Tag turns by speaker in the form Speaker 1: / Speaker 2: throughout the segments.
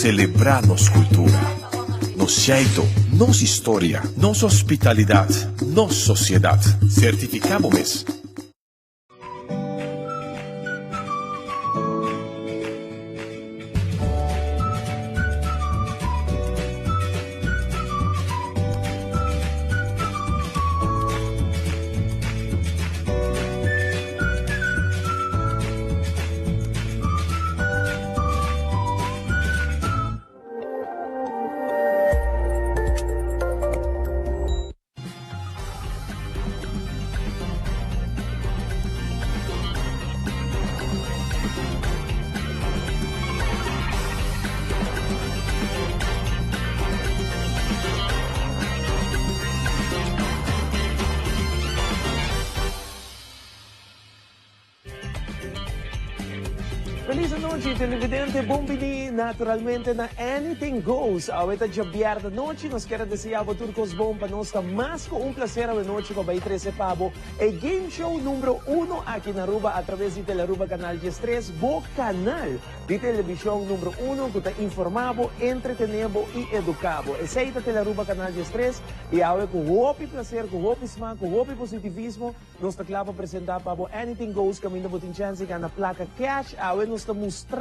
Speaker 1: celebrar nossa cultura, nosso jeito, nossa história, nossa hospitalidade, nossa sociedade. Certificamos.
Speaker 2: Feliz noche, televidente. Bombini, naturalmente na Anything Goes. Ahorita de abierta noche, nos quero desejar a turcos bom para nós mais com prazer a noite com a 13 Pabo. É game show número 1 aqui na Aruba, através de Telearuba Canal 13, bo canal de televisão número 1 que está informado, entretenebo e educabo. Aceita Telearuba Canal 13 e agora com hopi prazer, com hopi sma, com hopi positivismo, nós está claro para apresentar para Anything Goes, caminho botin chance que na placa cash, agora nós está mostrando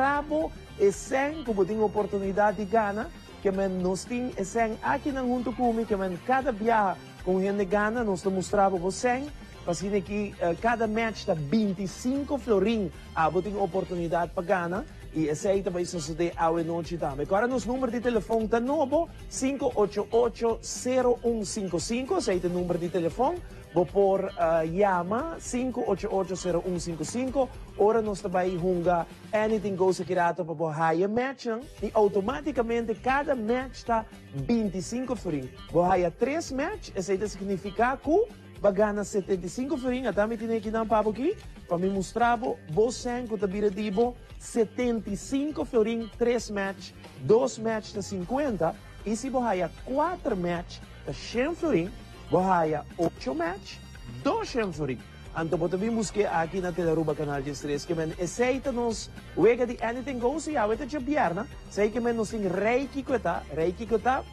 Speaker 2: esen que botin oportunidade de gana, que nós tem esen aqui na junto comigo, que cada viaja com gente gana, nós está mostrando você. Assim que cada match está 25 florin, botin oportunidade para gana. E aceita para isso suceder a noite também. Agora nos números de telefone está novo, 588-0155, aceita o número de telefone. Vou por Yama 588-0155. Ora nós também junga Anything Goes aqui rato para o higher match. E automaticamente cada match está 25 florin. Vou higher 3 match, aceita significa que bagana 75 florin. Até me tinha que dar um papo aqui para me mostrar você que está viradivo 75 florin 3 match, 2 match de 50. E se você haya 4 match de 100 florin, você haya 8 match, 200 florin. Então, você também busque aqui na Telearuba Canal 13, que aceita nos wega de Anything Goes e aweta de bierna. Sei que nos tem Reiki Kota,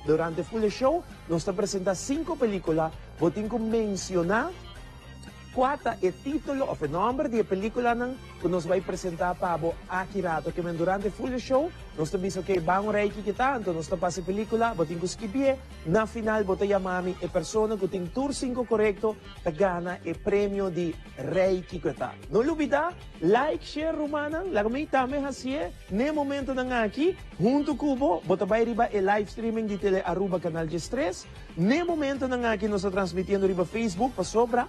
Speaker 2: durante o full show, nos apresenta 5 películas, vou ter que mencionar 4 é título ou o nome de película que nos vai apresentar para aqui rato, que durante o full show, nós também que vamos Reiki que tá, então nós passa a película, botin que skipie, na final botei a mami e persona que tem tour 5 correto, que gana e prêmio de Reiki que tá. Não olvida, like, share, Romana, lagmay tame hasye, ne momento na aqui, junto kubo, bota vai riba e live streaming de Telearuba Canal 13, ne momento na aqui nós transmitindo riba Facebook, pa sobra,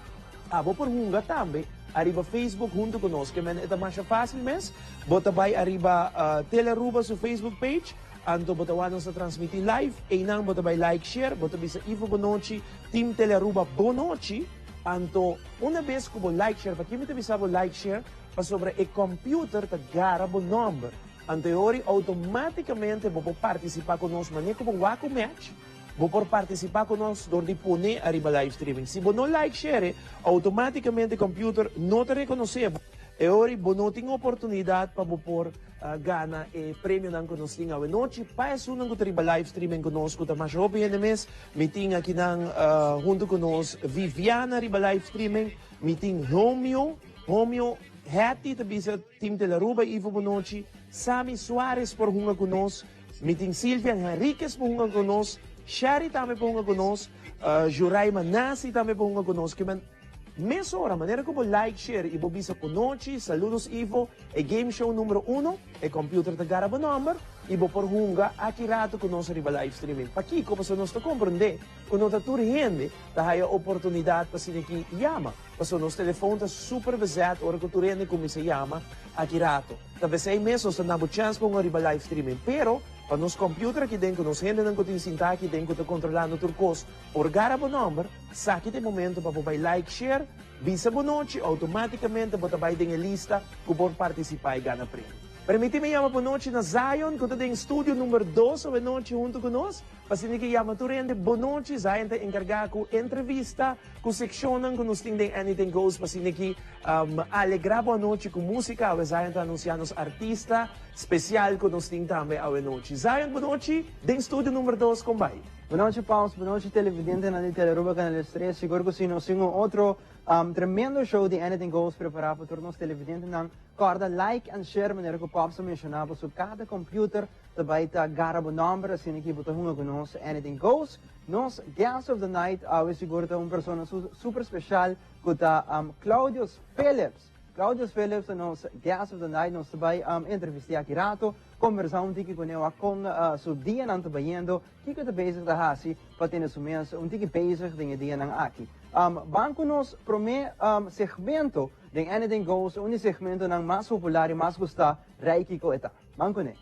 Speaker 2: abo por hunga também, arriba Facebook junto conosco, que é mais fácil mesmo, bota vai arriba Telearuba sa Facebook page, anto bota wanon sa transmitir live, e nang bota vai like, share, bota bisa Ivo Bonoci, Team Telearuba Bonoci, anto una vez ko bo like, share, pa kimi bisa bo like, share, pa sobre e computer ta gara bo number, anto ori automaticamente bo participar conosco, mani ko bo wako match, vou por participar conosco do de pone arriba live streaming. Se você não like share, automaticamente o computer não te reconhece. E ora você não tem oportunidade para por gana e prêmio não conosco a noite. Para isso não que arriba live streaming conosco, tá mais rápido ainda mês. Meeting aqui nang junto conosco Viviana arriba live streaming, meeting Romeo Hattie também sa Team Telearuba Ivo Bonoci, Sammy Suarez por junga conosco, meeting Silvia Henriquez por junga conosco. Shari também ponga conosco, Juraima Nasi também ponga conosco. Mesa hora, maneira como like, share e bobisa conosco, saludos Ivo, é game show número 1, é computer da garaba number, e bo por hunga aqui rato conosco riba live streaming. Aqui, como se nós te compreender, quando está tudo rende, tá a oportunidade para se aqui chama. Porque nos telefone tá super pesado, hora que tu rende como se chama, aqui rato. Talvez aí mesmo, nós temos chance para riba live streaming, pero para nos computer aqui dentro, nos gente não tem sinta aqui dentro, está controlando o turcos, por garabo number, saque de momento para vai like, share, visa bonoci, automaticamente bota vai em lista que por participar e ganhar prêmio. Permite-me chamar bonoci na Zion, que está em estúdio número 2 ou noite junto conosco, para se que chama tu rende bonoci, Zion está encarregado com entrevista, com seccionam, que nos tem Anything Goes, para se que alegrava a noite com música, o Zion está anunciando os artistas, especial que nós temos também a noite. Zion, boa noite, den estúdio número 2 com Bay.
Speaker 3: Boa noite, Paus. Boa noite, televidente na Teleruba Canal 3. Seguro que sim, nós temos outro tremendo show de Anything Goes preparado para nós televidentes. Corda like and share, maneira que o Paus mencionava, sobre cada computer, também está garabo number, assim que botar com nós Anything Goes. Nós, Guest of the Night, seguro que é uma pessoa super especial, que está Claudius Phillips. Claudius Phillips, nós Guest of the Night, nós também entrevistamos aqui rato, conversamos com ele com o dia não está vendo, que está bezig da hasi, para ter o mês, que bezig com o dia não aqui. Banco nos promete segmento de Anything Goes, segmento não mais popular e mais gostado, Reiki ko eta. Banco ne.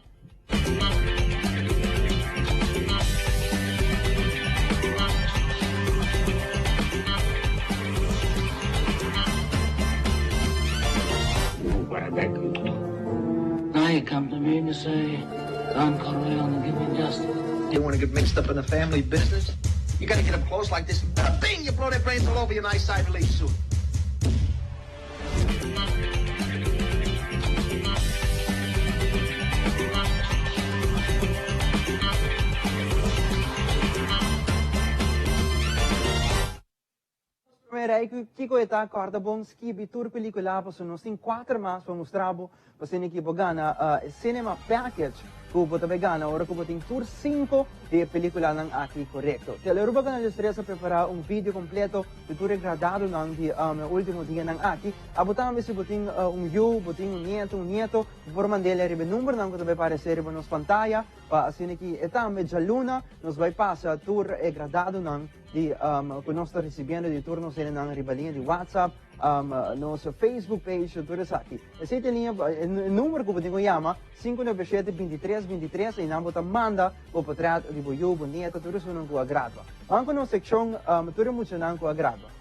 Speaker 4: Now you come to me and you say, Don Corleone, give me justice.
Speaker 5: You want to get mixed up in the family business? You gotta get up close like this. Bing! You blow their brains all over your nice side relief suit.
Speaker 3: Reiki, Kiko eta corda bom skibi tour película para nós tem 4 mais para mostrar para ser que gana cinema package que você vai ganhar agora que você tem tour 5 de película não aqui correto. Teleruba Canal 3 preparar vídeo completo de tour gradado não de último dia não aqui. Abotamos se você tem you, você tem nieto, por mandar ele o número não que vai aparecer na nossa pantalla para assim que eta media luna nos vai passar tour gradado não de que nós estamos recebendo de turnos na ribalinha de WhatsApp, nosso Facebook page, tudo isso aqui. Esse tem o número que você chama 597-2323 e não você manda o portrait de boiú, bonita, tudo isso não agrada. Vamos na seção, tudo muito não agrada.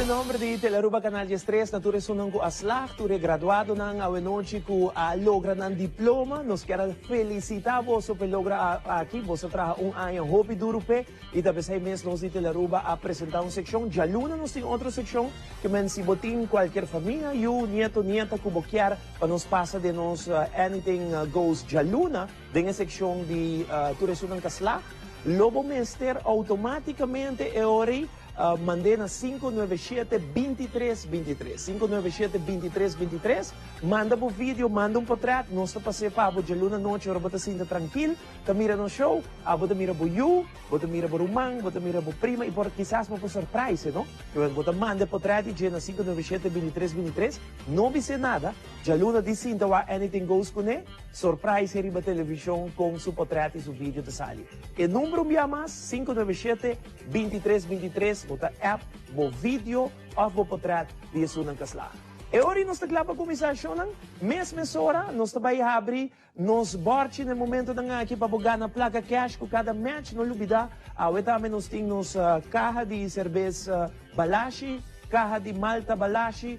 Speaker 2: Nombre de Teleruba Canal 3, nature sunang ko aslak, ture graduado ng awenochi ko logra ng diploma. Nos quero felicitar você por logra aqui, você traga ano hobby duro pe, e talvez aí mesmo nós de Teleruba apresentar uma secção. Já luna nós tem outra secção que men si botin qualquer família, you nieto nieta que boquear para nos passa de nos anything goes já luna, den a secção de ture sunang kaslak. Lobo Mester automaticamente é ori mandei na 597-2323. 597-2323. Manda o vídeo, manda portrait. Nós passei para a luna noite, ora bota sinta tranquilo. Mira no show, bota mira o you, bota mira o rumang, bota mira o prima. E por quizás para surprise, não? Bota manda portrait e na 597-2323. Não disse nada. A luna disse então anything goes com ele. Surprise riba televisão com seu portrait e seu vídeo de sali. E número me mais 597-2323. Bota app, bo vídeo, ou bo portrait de sunang kasla. E ori nos taglapa komisasyon ng mesma hora, nos tabay abri, nos borchi no momento ng aqui para na placa cash ko cada match no lubida, awetame nos ting nos caja de cerveja Balashi, caja de Malta Balashi,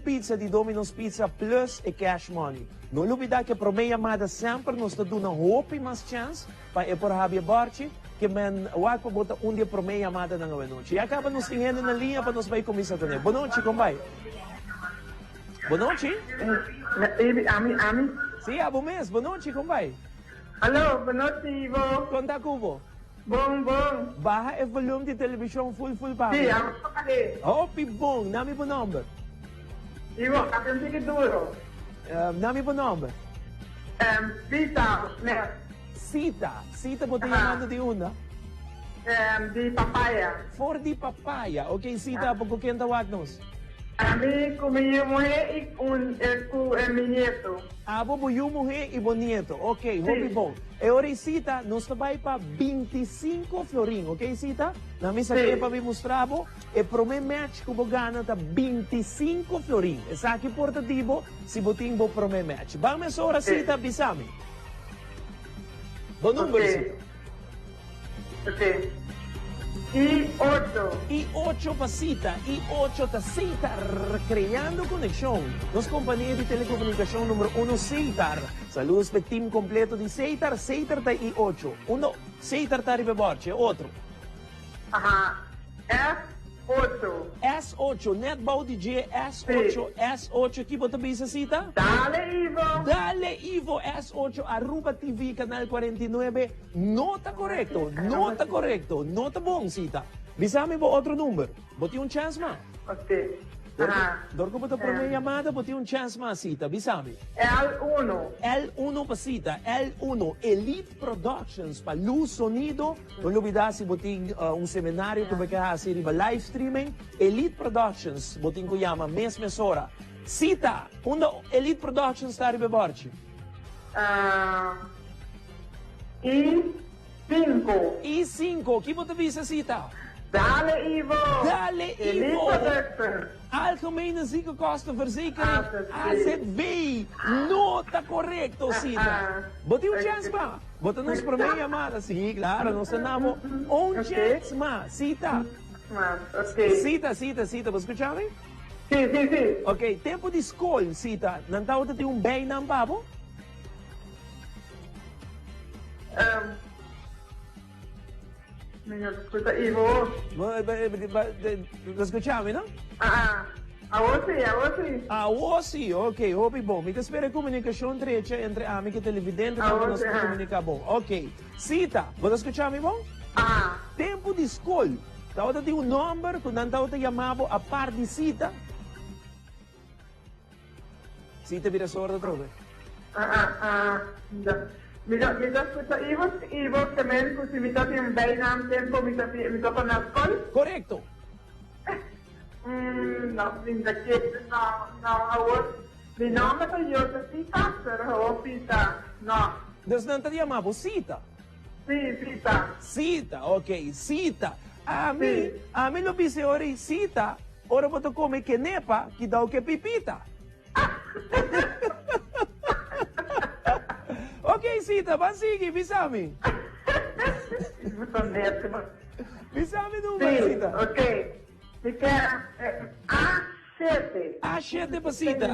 Speaker 2: pizza de Domino's Pizza plus e cash money. Não olvidar que para minha amada sempre nos está dando hope mais chance para por haver barchi que men wag pa botar dia para minha amada na ngayon noite. E acaba nos tingendo na linha para nos vai começar também. Boa noite, combai. Boa noite.
Speaker 6: Ami.
Speaker 2: Sim, abo mês. Boa noite, combai.
Speaker 6: Alô, boa noite, Ivo.
Speaker 2: Conta cubo.
Speaker 6: Bom.
Speaker 2: Baja o volume de televisão full pa.
Speaker 6: Sim, ako pa kali.
Speaker 2: Hope bom. Nami po number.
Speaker 6: Ivo, kapag sige duro.
Speaker 2: Nami po number.
Speaker 6: Vita,
Speaker 2: Sita po tingnan de una.
Speaker 6: di papaya.
Speaker 2: For di papaya. Okay, Sita, pag kukien tawag nos.
Speaker 6: Ami kumiyumuhi ku mi nieto.
Speaker 2: Abo buyo mo he e bonito. Okay, hope bom. E ora Sita, nos tabay pa 25 florin. Okay, Sita? Nami sa kaya pa mi mostrabo. E prome match ko bogana ta 25 florin. E sa akin portativo, si buting bo prome match. Bang mes ora Sita, bisami. Bo number Sita.
Speaker 6: Okay. Y 8.
Speaker 2: Y 8 pa Sita, y 8 ta Seitar, creando conexión. Nos compañía de telecomunicación número 1, Seitar. Saludos pe team completo de Seitar, Seitar ta y 8. Uno, Seitar ta ribeborche, otro.
Speaker 6: Ajá. S8.
Speaker 2: S8, NetBow DJ S8, S8, aqui bota bisa Sita?
Speaker 6: Dale, Ivo.
Speaker 2: Dale Ivo S8, Aruba TV, Canal 49. Nota correcto, nota bom, Sita. Bisame bo outro número. Boti chance ma.
Speaker 6: Okay. Ajá.
Speaker 2: Dorko bota pra minha chamada, boti chance ma, Sita. Bisame.
Speaker 6: L1.
Speaker 2: L1 pa Sita, L1, Elite Productions, pa luz, sonido. Não olvidar se boting seminário que vai hacer riba live streaming. Elite Productions, boting ko yama, mes hora. Sita, Elite Productions ta riba borchi.
Speaker 6: E5.
Speaker 2: E5, que bota visa Sita?
Speaker 6: Dale, Ivo.
Speaker 2: Dale
Speaker 6: Elite
Speaker 2: Ivo.
Speaker 6: Productions.
Speaker 2: Algemene ziekenkostenverzekering, AZV. Nota correcto, Sita. Boti chance ma. Bota nos para minha amada. Sim, claro, nós temos chance ma. Sita.
Speaker 6: Okay.
Speaker 2: Sita, você escuchame?
Speaker 6: Sí.
Speaker 2: Ok, tempo de escola, Sita. Não tá outra tem bem não, babo?
Speaker 6: Minha escuta, Ivo.
Speaker 2: Escuchame, não?
Speaker 6: Ahora
Speaker 2: sí, ok, hope bom. Me espera comunicação entre amiga e televidente para nós comunicar bom. Ok, Sita, você escuchame bom? Tempo de escola. Tá outra tem número, quando não tá outra chamado a par de Sita. Sita vira sorda trove.
Speaker 6: Mira escuta, Ivo também, se me toca um bijnaam tempo, me toca na escola?
Speaker 2: Correcto.
Speaker 6: Não, mi nome é Josefita, pero Pita, não.
Speaker 2: Dus não tá chamado Sita.
Speaker 6: Sim, Pita.
Speaker 2: Sita, ok, Sita. A mim lo disse ora Sita, ora vou comer que nepa, que dá o que pipita. Ok, Sita, vai seguir, bisami. Bisami número, Sita.
Speaker 6: Ok. A7.
Speaker 2: A7 pa Sita.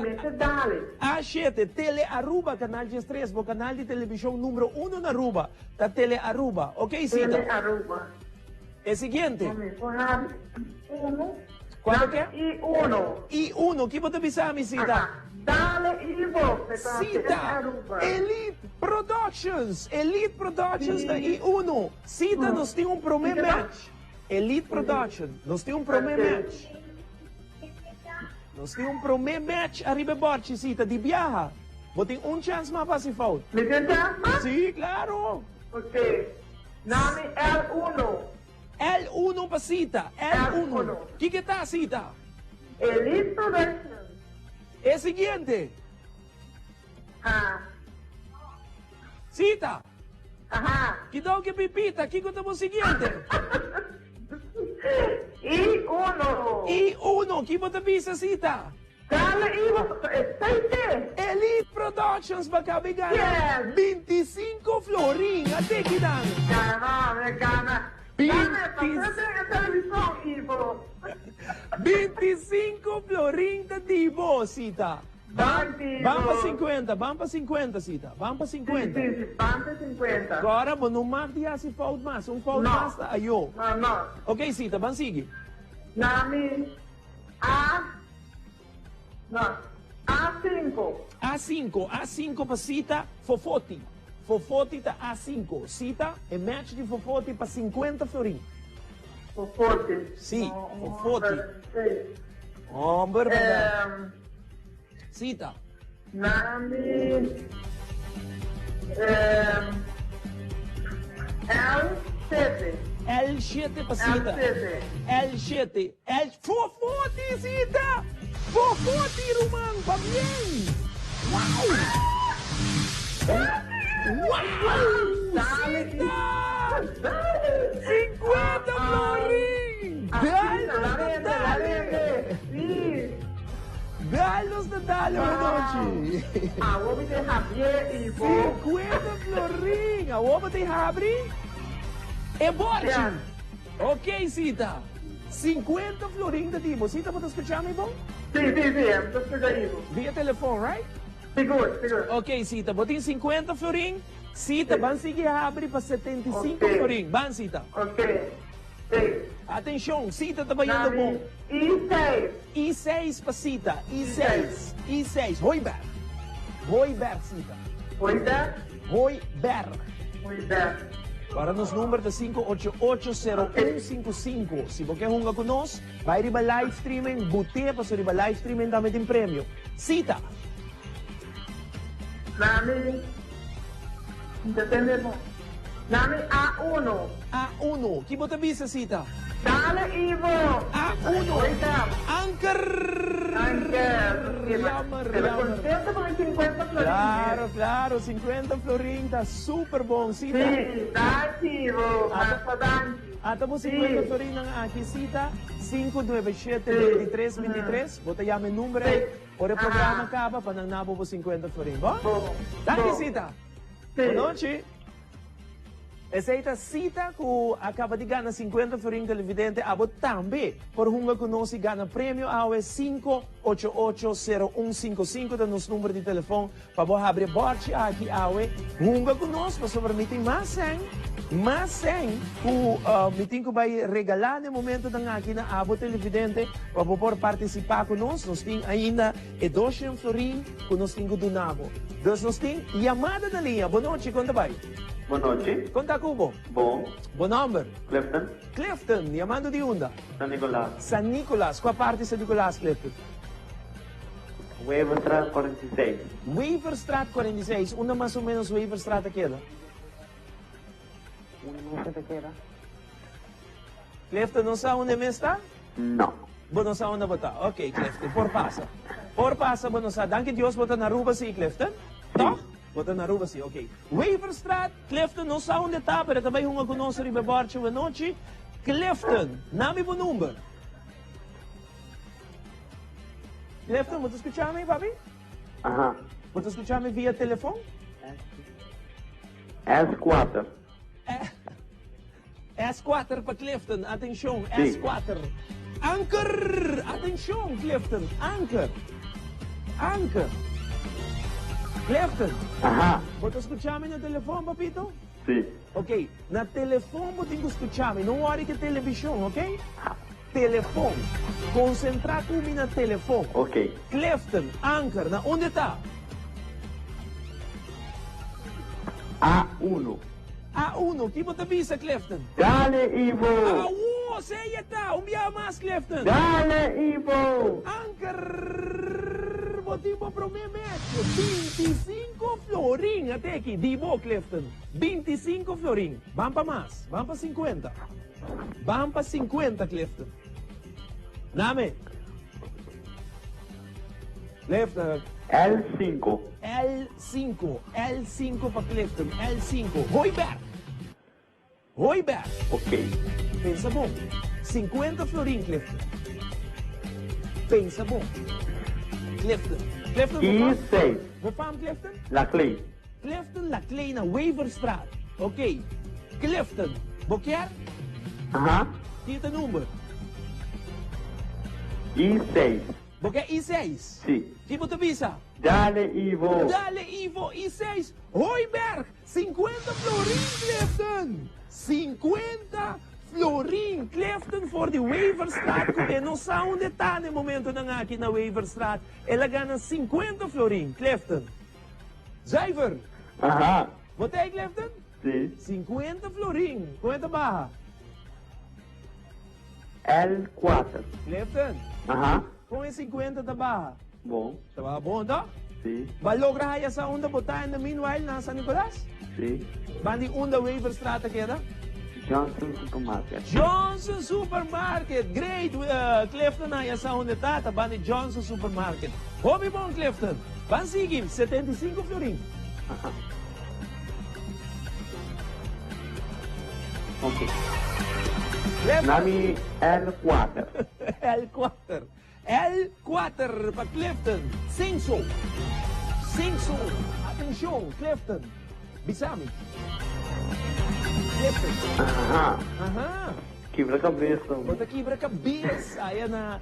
Speaker 2: A7, Tele Aruba, canal de estresse, o canal de televisão número 1 na Aruba. Tá Tele Aruba, ok, Sita?
Speaker 6: Tele Aruba.
Speaker 2: É seguinte.
Speaker 6: Uno.
Speaker 2: Qual que é?
Speaker 6: I1.
Speaker 2: Que você bisami, Sita?
Speaker 6: Dale, Ivo.
Speaker 2: Sita, Elite Productions da I1. Sita, nós temos problema match. Elite Production, nós temos problema match. Nós temos problema match arriba borchi, Sita, de viaja. Botem chance mais para se falta.
Speaker 6: Me chance?
Speaker 2: Sim, claro.
Speaker 6: Ok. Nome L1.
Speaker 2: L1 para Sita, L1. Que tá, Sita?
Speaker 6: Elite Productions.
Speaker 2: É seguinte. Sita. Que dá o que pipita, que estamos seguinte. I1, que você pensa, Sita?
Speaker 6: Dale, Ivo,
Speaker 2: Elite Productions, baka bigana. 25 florin, até que dan.
Speaker 6: Gana. Dame, pasate en televisión, Ivo.
Speaker 2: 25 florin de Divo, Sita.
Speaker 6: Vai, Ivo.
Speaker 2: Vamos para 50, Sita. Vamos para 50.
Speaker 6: Sim, basta 50.
Speaker 2: Agora, vou não marcar se falta mais. Falta
Speaker 6: Não.
Speaker 2: mais, ayo.
Speaker 6: Não.
Speaker 2: Ok, Sita, vamos seguir.
Speaker 6: Nami, A5.
Speaker 2: A5 para Sita, Fofoti. Fofoti tá A5. Sita é match de Fofoti para 50 florin.
Speaker 6: Fofote.
Speaker 2: Sim, Fofote.
Speaker 6: Sei.
Speaker 2: Hombre, verdade. Sita.
Speaker 6: Nami, L7.
Speaker 2: L7 para Sita.
Speaker 6: L7.
Speaker 2: L7. Fofoti, Sita! Fofoti, Roman, para bien! Uau! Uau!
Speaker 6: Dale,
Speaker 2: Sita! 50 florin! Dale!
Speaker 6: Sim.
Speaker 2: Dalos na dalo noche!
Speaker 6: A homem de Javier e Ivo.
Speaker 2: 50 florin! A oba tem habri? É borte!
Speaker 6: Yeah.
Speaker 2: Ok, Sita! 50 florin da Dibo. Sita, pode escutar me bom?
Speaker 6: Sim, estou escutando.
Speaker 2: Via telefone, right?
Speaker 6: Seguro.
Speaker 2: Ok, Sita, botin 50 florin. Sita, van seguir abre para 75
Speaker 6: Ok.
Speaker 2: florin. Van, Sita.
Speaker 6: Ok. Sim.
Speaker 2: Atenção, Sita trabalhando bom.
Speaker 6: E6.
Speaker 2: I6 para Sita. I6. Roiber. Roiber, Sita.
Speaker 6: Cuida.
Speaker 2: Roiber.
Speaker 6: Cuida.
Speaker 2: Para nos números de 588-0155. Se você runga conosco, vai riba live streaming, bute para sa riba live streaming também tem prêmio. Sita.
Speaker 6: Nami. Entendemos. Nami A1.
Speaker 2: A1. Que bota bisa, Sita?
Speaker 6: Dale, Ivo.
Speaker 2: A1.
Speaker 6: Cuida.
Speaker 2: Anchor.
Speaker 6: Yammer. Contento con el 50 florines.
Speaker 2: Claro, 50 florin, tá super bom, Sita.
Speaker 6: Sí, dale, Ivo. Más para
Speaker 2: Ato mo 50 florin ng aking Sita, 597-2323. Bota yame número, o programa acaba, panangnabo po 50 florin. Bo? Dali, Sita. Boa noite. Essa Sita que acaba de ganhar 50 florin televidente, abo também, por hunga conosco ganha prêmio ao 588-0155 da nosso número de telefone, para você abrir borte aqui ao hunga conosco, sobre meeting mais 100 o meeting que vai regalar no momento da aqui na abo televidente, para você participar conosco, nós temos ainda 200 florin que nós temos donado. Nós temos chamada na linha, boa noite, quando vai?
Speaker 7: Boa noite.
Speaker 2: Conta Cubo.
Speaker 7: Bom.
Speaker 2: Bom número.
Speaker 7: Clifton.
Speaker 2: Clifton, chamando de onda.
Speaker 7: San Nicolás.
Speaker 2: San Nicolás. Qual parte de San Nicolás, Clifton?
Speaker 7: Weverstraat 46.
Speaker 2: Weverstraat 46. Onde mais ou menos Weverstraat queda? Clifton, não sabe onde mesmo está?
Speaker 7: Não.
Speaker 2: Bom, não sabe onde está. Ok, Clifton, por passa. Por passa, bom, não sabe. Danke Deus, bota na rua, sim, Clifton. Tá? Bota na rua, sim, ok. Weverstraat, Clifton, não sabe onde está, mas também uma conosco riba borte uma noite. Clifton, nome bom número. Clifton, você escutar-me, papi?
Speaker 7: Ajá.
Speaker 2: Você escutar-me via telefone?
Speaker 7: S4.
Speaker 2: S4 para Clifton, atenção,
Speaker 7: Sim.
Speaker 2: S4. Anchor, atenção, Clifton, Anchor. Anchor. Clifton,
Speaker 7: Ajá.
Speaker 2: você escutar-me no telefone, papito?
Speaker 7: Sí.
Speaker 2: Ok, na telefone você tem que escutar-me, não olhe que televisão, ok? Telefone, concentrar comigo na telefone.
Speaker 7: Ok.
Speaker 2: Clifton, Anchor, na onde está?
Speaker 7: A1.
Speaker 2: A1, que você avisa, Clifton?
Speaker 7: Dale, Ivo.
Speaker 2: A1, sei está, dia mais, Clifton.
Speaker 7: Dale, Ivo.
Speaker 2: Anchor, motivo para o meu match, 25 florin até aqui, Divo, Clifton. 25 florin. Vamos para mais, vamos para 50. Vamos para 50, Clifton. Name? Clifton.
Speaker 7: L5.
Speaker 2: L5 para Clifton, L5. Roiber.
Speaker 7: Ok.
Speaker 2: Pensa bom. 50 florin, Clifton. Pensa bom. Clifton,
Speaker 7: E6.
Speaker 2: vou falar Clifton?
Speaker 7: La Clay.
Speaker 2: Clifton, la Clay na Weverstraat. Ok. Clifton, vou quer?
Speaker 7: Aham.
Speaker 2: Quinta número.
Speaker 7: E6.
Speaker 2: Porque I6.
Speaker 7: Sim.
Speaker 2: Que você visa?
Speaker 7: Dale, Ivo.
Speaker 2: Dale, Ivo, I6. Hoiberg, 50 florin, Clifton. 50 florin, Clifton, voor die Waverstraat. E não sabe onde está no momento aqui na Waverstraat. Ela ganha 50 florin, Clifton. Zuiver.
Speaker 7: Aham.
Speaker 2: Wat é, Clifton?
Speaker 7: Sim.
Speaker 2: 50 florin. Quanto barra?
Speaker 7: L4.
Speaker 2: Clifton,
Speaker 7: Aham.
Speaker 2: com 50 da barra.
Speaker 7: Bom.
Speaker 2: Estava bom, não?
Speaker 7: Sim.
Speaker 2: Vai lograr essa onda botar na meanwhile na San Nicolas?
Speaker 7: Sim.
Speaker 2: Vai de onda Waverstraat aqui, não?
Speaker 7: Johnson Supermarket.
Speaker 2: Johnson Supermarket. Great, Clifton, essa onda está, vai de Johnson Supermarket. Hobby bom, Clifton. Van seguir, 75 florin.
Speaker 7: Aham. Ok.
Speaker 2: Clifton.
Speaker 7: Nami L4.
Speaker 2: L4. L4 para Clifton. Singso. Singso. Atenção, Clifton. Bisami. Clifton.
Speaker 7: Aham.
Speaker 2: Aham.
Speaker 7: Quebra a cabeça.
Speaker 2: Bota quebra-cabeça. Aí na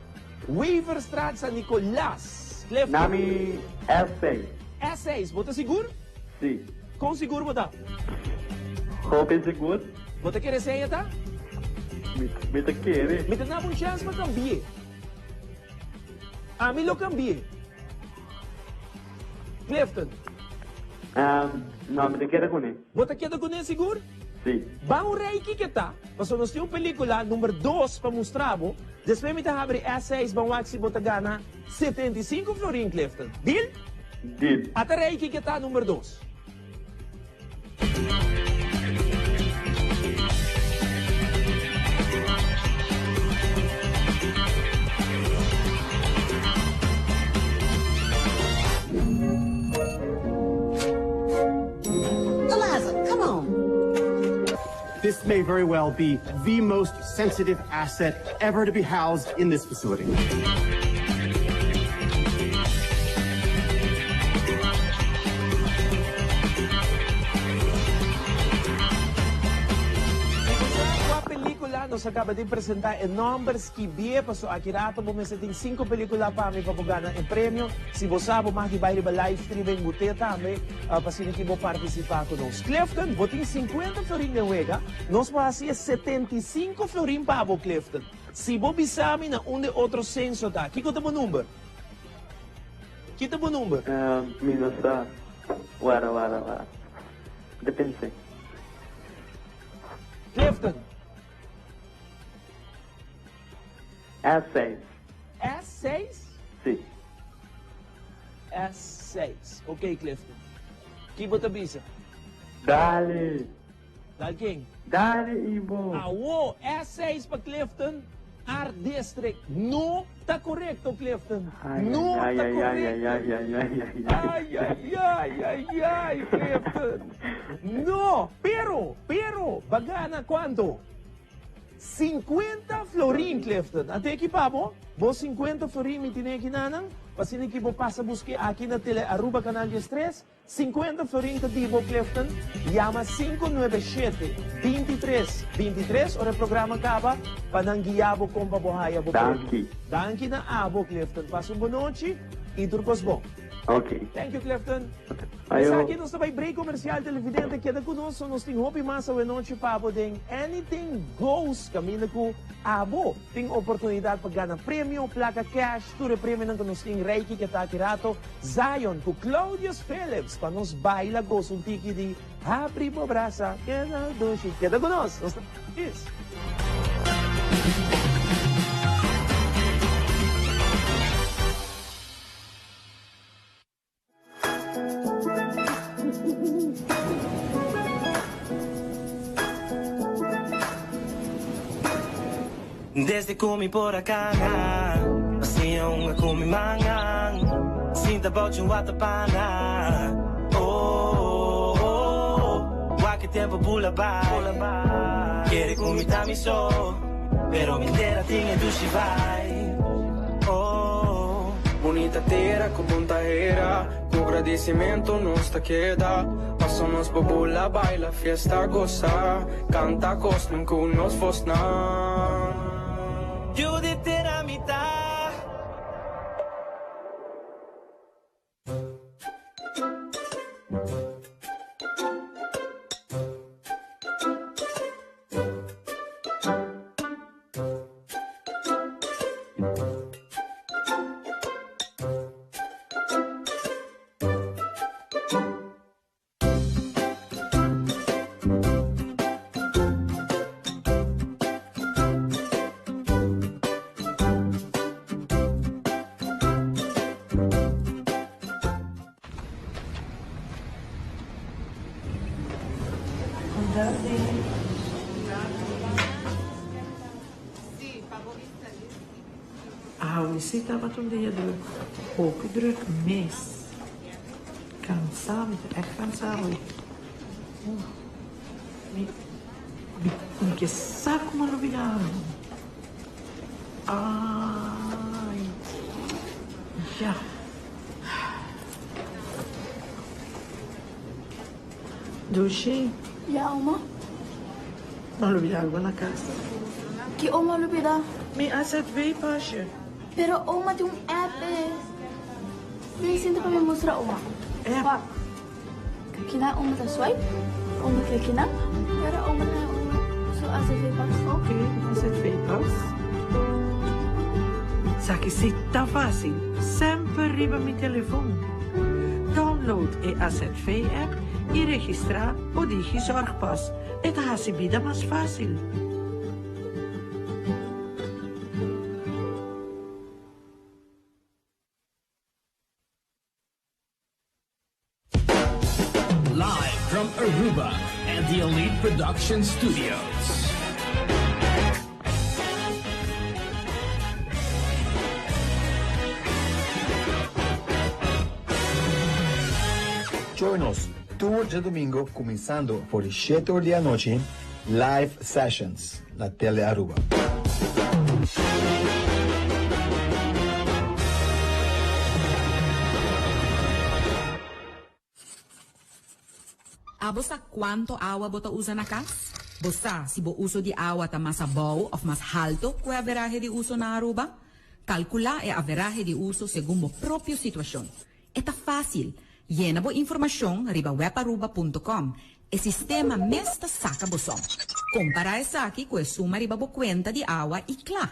Speaker 2: Waverstraat San Nicolas. Clifton.
Speaker 7: Nami L6.
Speaker 2: S6. Bota seguro?
Speaker 7: Sim.
Speaker 2: Com seguro, bota.
Speaker 7: Roupa seguro.
Speaker 2: Bota que receia, tá?
Speaker 7: Me tá querendo.
Speaker 2: Me dá uma chance para cambiar. A mim lo cambiei. Clifton.
Speaker 7: Não, me tá querendo com ele.
Speaker 2: Bota queda com ele seguro?
Speaker 7: Sim.
Speaker 2: Vamos reiki que tá. Pasó nós temos película número 2 para mostrar. Depois me abre S6 vamos aqui bota gana 75 florin, Clifton. Deal?
Speaker 7: Deal.
Speaker 2: Até reiki que tá número 2.
Speaker 8: This may very well be the most sensitive asset ever to be housed in this facility.
Speaker 2: Nos acaba de apresentar em numbers que bem passou aqui rato, vamos ter 5 películas para mim para ganhar em prêmio. Se você sabe, mais que vai live streaming, você também para se que vou participar conosco. Clifton, você tem 50 florin na wega, nós vamos fazer 75 florin para o Clifton. Se você sabe na onde outro senso está, que é o número? Que é o número?
Speaker 7: Minasa. Wara. Depende.
Speaker 2: Clifton.
Speaker 7: S6.
Speaker 2: S6?
Speaker 7: Sim.
Speaker 2: S6. Ok, Clifton. Que você avisa?
Speaker 7: Dale.
Speaker 2: Dale quem?
Speaker 7: Dale, Ivo.
Speaker 2: O S6 para Clifton, Art District. Não está correto, Clifton. Não está correto. Ai, Clifton. No, pero, bagana quanto? 50 florin, Clifton. Até aqui, pabo, vos 50 florin me tinha aqui nanang, pasini que vos passa buscar aqui na tele Aruba Canal 3, 50 florin que dibo, Clifton, llama 597-23-23, ora programa acaba, pananggiyabo kung babuhaya bo. Danki na abo, Clifton. Passa boa noite e turcos bom.
Speaker 7: Ok.
Speaker 2: Thank you, Clifton.
Speaker 7: Ayo.
Speaker 2: Sa akin, nós também break comercial televidente que é da conosco, nós tem hopi masa o noite papo din anything goes kami na ko abo. Ting oportunidad para ganhar prêmio, placa cash, ture prêmio ng nós ting reiki que tá kirato, Zion, ku Claudius Phillips, pa nos baila go un tiki di abri mo brasa, kena doshi, que da conosco. Yes.
Speaker 9: Desde comi por acá, assim uma comi mangang, sinta bote watapana. Waki tempo pula vai, quere comi tami so, pero mi tera tinha dushi vai.
Speaker 10: Bonita tera, com bonta era, com agradecimiento nos está queda. Pasamos bobula, baila, fiesta, goza. Canta cosmen que nos fosna.
Speaker 9: Judith Dinamita.
Speaker 11: Sim, estava um dia druk. Ook druk mes. Cansado, echt cansado. Que saco maravilhoso. Ai. Já. Dushi?
Speaker 12: Ya, Oma.
Speaker 11: Malubida algo na casa.
Speaker 12: Que Oma lubida?
Speaker 11: May asset way passion.
Speaker 12: Pero Oma tem app eh. May sinta pa may musra Oma.
Speaker 11: App?
Speaker 12: Kina Oma ta swipe? Oma kina? Pero Oma na Oma. So asset way pass?
Speaker 11: Okay, asset way pass. Sa que se tá fácil, sempre riba mi telefone. Download e Asset Pay app e registrar o Digi Zorgpas. Het haast je vida mais fácil.
Speaker 13: Live from Aruba and the Elite Production Studios.
Speaker 14: Join us tour de domingo comenzando por 7 horas de la noche, Live Sessions, na Tele Aruba.
Speaker 15: Bosa quanto agua bota usa na casa? Bosa, se bo uso de agua ta mais bom ou mais alto que a average de uso na Aruba? Calcula a average de uso segundo a própria situação. É fácil. Llena bo informação riba webaruba.com. O sistema mesta saca bosom. Compara essa aqui com a suma riba bo conta de agua e clá.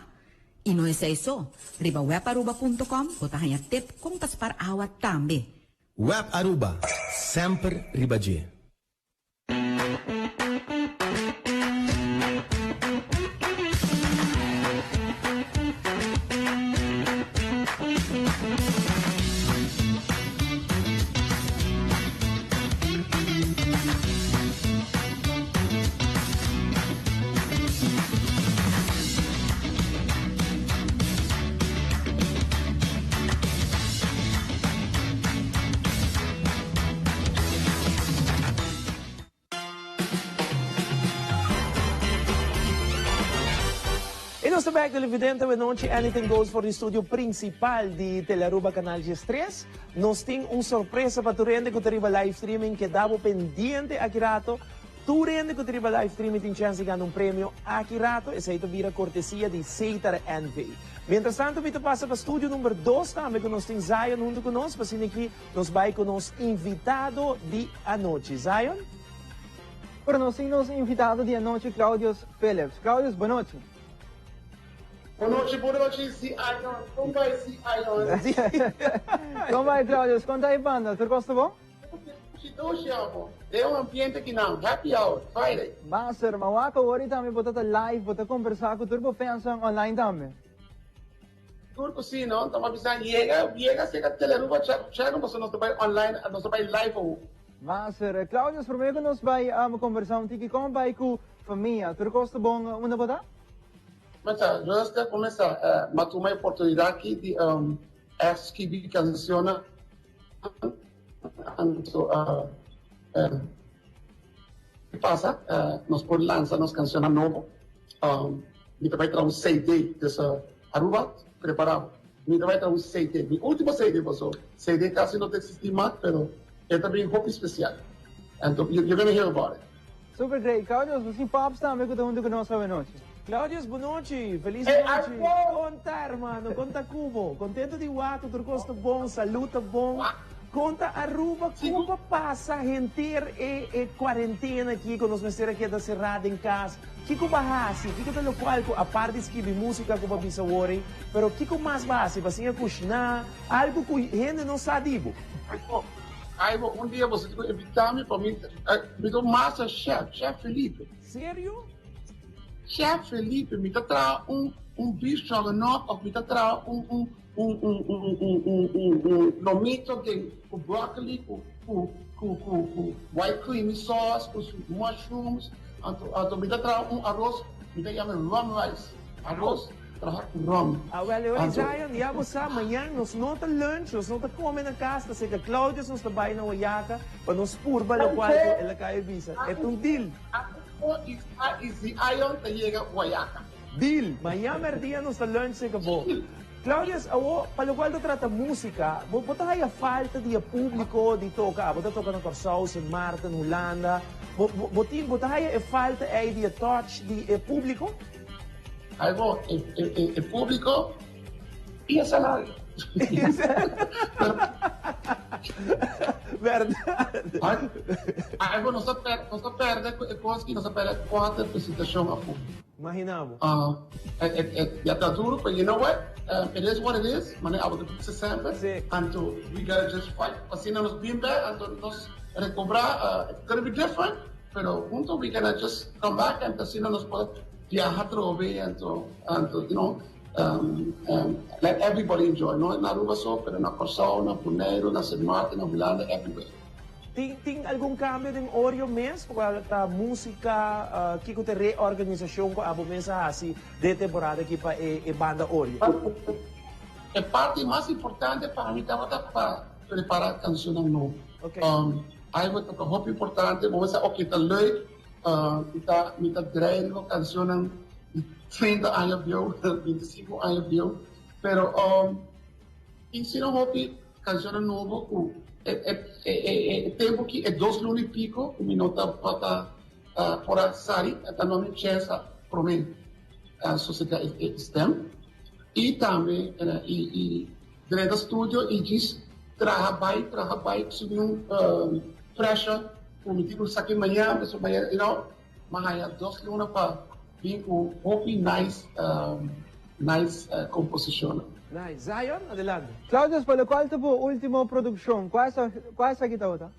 Speaker 15: E não é isso. Riba webaruba.com bota ganha tip como paspar agua também.
Speaker 16: Web Aruba, sempre riba G.
Speaker 2: Nostro back televidente, we noche anything goes for the studio principal di Telearuba Canal 3. Nos tem sorpresa para tu rende que teriba live streaming que davo pendiente aqui rato. Tu rende que teriba live streaming tem chance de ganhar prêmio aqui rato. Essa aí vira cortesia de Seitar NV. Mientras tanto, Vito passa para o estúdio número 2 também, que nós temos Zion junto conosco, para assim aqui nos vai com nos invitado de anoche. Zion?
Speaker 3: Para nós temos invitado de anoche, Claudius Phillips. Claudius, boa noite.
Speaker 17: Boa noite, si Ion. Como vai, si Ion?
Speaker 3: Como vai, Claudius? Conta aí, banda. Tudo gosta bom?
Speaker 17: É um ambiente aqui não. Happy hour, Friday.
Speaker 3: Master, mawaka ori também botar live, botar conversar com turbo fans online também.
Speaker 17: Turbo sim, não? Estamos avisando. Chega a Telearuba, chega, mas nós vai online, nós vai live.
Speaker 3: Master, Claudius, primeiro que nós vai conversar um pouquinho como vai com família. Tudo gosta bom, uma botar?
Speaker 17: Mas eu começar a ter uma oportunidade aqui de escrever canções. Que passa? Nós podemos lançar nossas canções novas. E vai ter CD dessa Aruba preparado. me vai trazer um CD. Mi último CD, pessoal. CD quase não existe mais, pero é também um pouco especial. Então, you're gonna hear about it.
Speaker 3: Super great. Claudius, você pop está me contando que nós sabemos noite.
Speaker 2: Claudius, boa noite. Feliz
Speaker 17: Hey,
Speaker 2: noite.
Speaker 17: Arco!
Speaker 2: Conta, hermano. Conta Cubo. Contento de Wato, tudo gosto bom, saluta bom. Conta Aruba, como passa a gente quarentena aqui, quando nós estamos aqui cerrado em casa? O que base? O que é qual, a parte de escrever música, como bisa worry, pero o que mais base? Você ia cozinhar, algo que a gente não sabe.
Speaker 17: Aí, um dia você invitar-me para mim, me deu Master Chef, Chef Felipe.
Speaker 2: Sério?
Speaker 17: Chef Felipe, me dá beef stroganoff, me dá lomito com broccoli, com white creamy sauce, com mushrooms, então me dá arroz, me dá rum rice, arroz, trabalhar com rum.
Speaker 2: Well, Zion, já você amanhã nós não tá lunch, nós não tá comendo na casa, sei que Claudius nos tá bem na Oaxaca, para nos purba, o qual ela cai visa. É um deal.
Speaker 17: Is the iron que llega a Oaxaca.
Speaker 2: Deal. Amanhã merdia nos tá lunch, sei que vou. Claudius, para o qual tu trata música, você tem a falta de público de tocar, você toca no Corsau, em Marta, em Holanda, você tem a falta de touch de público?
Speaker 17: Aí vou, o público e o salário.
Speaker 2: Verdade.
Speaker 17: Aí vou, não se perde coisa que não se perde quatro apresentações a público.
Speaker 2: Imaginamos.
Speaker 17: Já está duro, but you know what? It is what it is. Mane, I was to sempre. And we gotta just fight. Assim não nos bimbe, and nos recobrar. It's gonna be different, pero juntos we gonna just come back and assim não nos pode viajar trove and you know, let everybody enjoy. No na Aruba só, pero na Corsau, na Puneiro, na St. Martin, na Holanda, everywhere.
Speaker 2: Tem algum cambio em horário mesmo? Com a música, que tem reorganização com a mesa assim de temporada aqui para a banda Oreo?
Speaker 17: A parte mais importante para mim estava para preparar a canção nova.
Speaker 2: Okay.
Speaker 17: Aí eu estou com importante, vamos dizer, ok, está leuk, está draaien a canção de 30 anos viu, 25 anos viu, pero ensino hopi canção nova com tempo que é 2 lunes e pico, o minuto para por sari, até não me chesa para mim, a sociedade STEM, e também dentro do estúdio e diz trabalhar sobre pressure, como digo, saque amanhã, mas amanhã, you know, mas aí 2 lunes para vir com nice composição.
Speaker 2: Nice. Zion, adelante.
Speaker 3: Claudius, para qual tu última produção? Qual é a guitarra?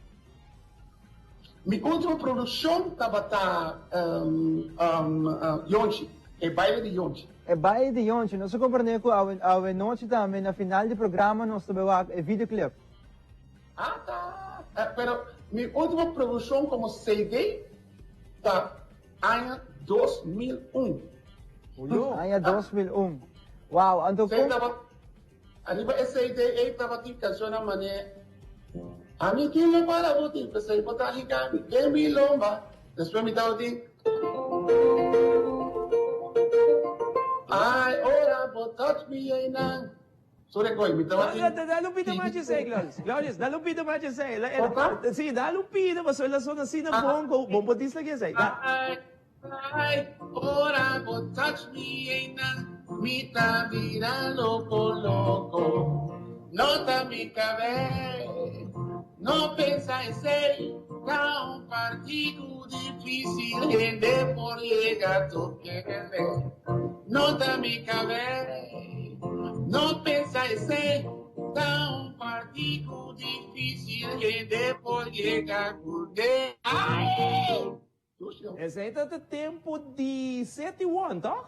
Speaker 17: Minha última produção estava Yonchi, é baile de Yonchi.
Speaker 3: É baile de Yonchi. Nós compreendemos que a noite também, na final do programa, nós temos um videoclip.
Speaker 17: Tá. Pero minha última produção como CD está ano 2001.
Speaker 3: Ano 2001. Wow, então
Speaker 17: arriba esse CD estava aqui canção na maneira a mim que não para botar pensei botar em casa que me lomba depois me estava assim ai ora but touch me aí não sobre coi me estava assim
Speaker 2: dá um pito mais de sei Claudius dá um pito mais de sei sim dá um pito mas ela só assim na bom potista que sei
Speaker 17: ai ora but touch me aí não me está virando loco, nota mi cabeza, no pensa en ser un partido difícil de por llegar tu querer, nota mi cabeza, no pensa en ser un partido difícil de por llegar porque ay,
Speaker 2: esse aí tá tempo de 71, tá?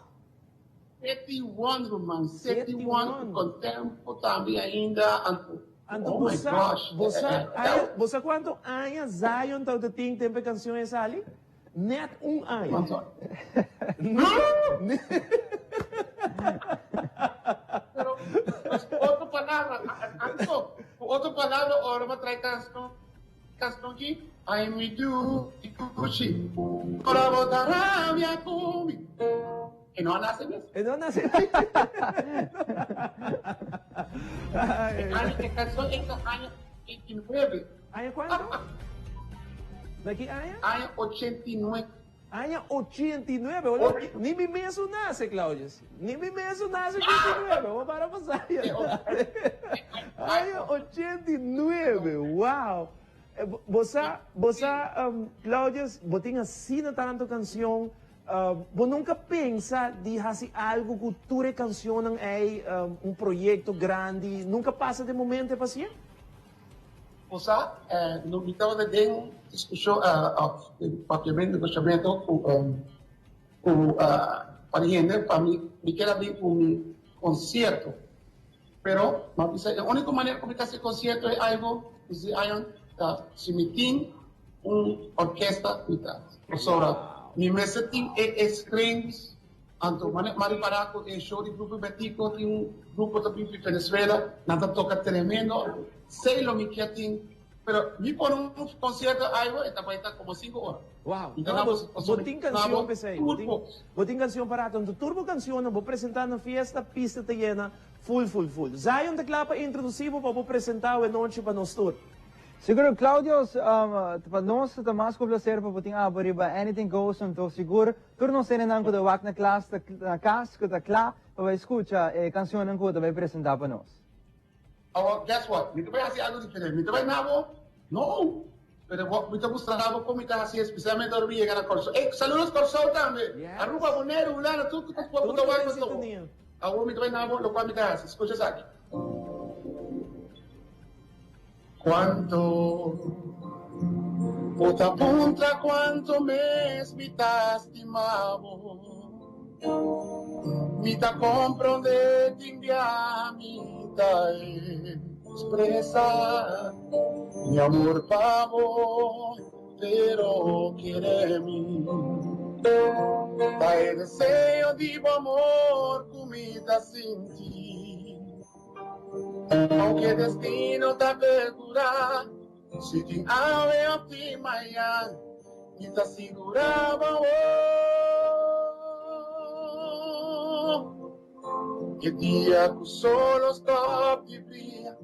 Speaker 17: 71, Roman. 71 com tempo também ainda. Oh my gosh.
Speaker 2: Você quanto anos Zion está tem tempo de canções ali? Net ano.
Speaker 17: Pero, outra palavra, ora vai trazer canção aqui. I me do, ikushi. Para botar a minha come. que no nace mes.
Speaker 2: No nace.
Speaker 17: La canción es año 89.
Speaker 2: ¿Año cuánto? ¿De qué año?
Speaker 17: Año 89.
Speaker 2: Año 89, olha, ni mi meso nace, Claudio. Ni mi meso nace 89, vamos para pasar. Año 89, wow. Você, Claudio, você tem assim tanto canção, você nunca pensa de fazer algo que tua canção é projeto grande, nunca passa de momento para assim?
Speaker 17: Você, no mitad de den discussão, papiamento, negociamento com pariente, para mim, me queda bem com um concerto. Pero, a única maneira como fazer concerto é algo que se hayan se me tem orquestra mitad. Ahora, mi messaging es screams, anto Mari Paraco é show de grupo Betico, tem grupo também de Venezuela, nada toca tremendo, sei lo me que tem, pero me por concierto algo, está para estar como 5 horas.
Speaker 2: Wow, então você tem canção, pensei, você tem canção para tanto turbo canção, vou apresentar na festa, pista está llena, full. Zion da clapa introduzivo para apresentar a noite para nós tour.
Speaker 3: Siguro, Claudio, para nós, mais com placer para poder abrir anything goes, então seguro, tu não sei nem quando eu na classe, na casa, que está claro, para escutar a canção que vai apresentar para nós.
Speaker 17: Oh, guess what? Me vai fazer algo diferente. Me vai nada, não. Pero me está mostrando como está assim, especialmente ahora me llegar a Corso. Saludos Corso também. Aruba, Bonero, Ulana, tudo que está por todo lado. Agora me vai nada, lo cual me está assim. Escucha aqui. Quanto puta punta, quanto mes mi t'astimavo, mi ta comprende timbia, mi ta expresa, mi amor pavo, pero quiere-me, tai deseo de amor, comida sin ti. Aunque destino te apertura, si te ave optima y te aseguraba que día que solo stop de brilla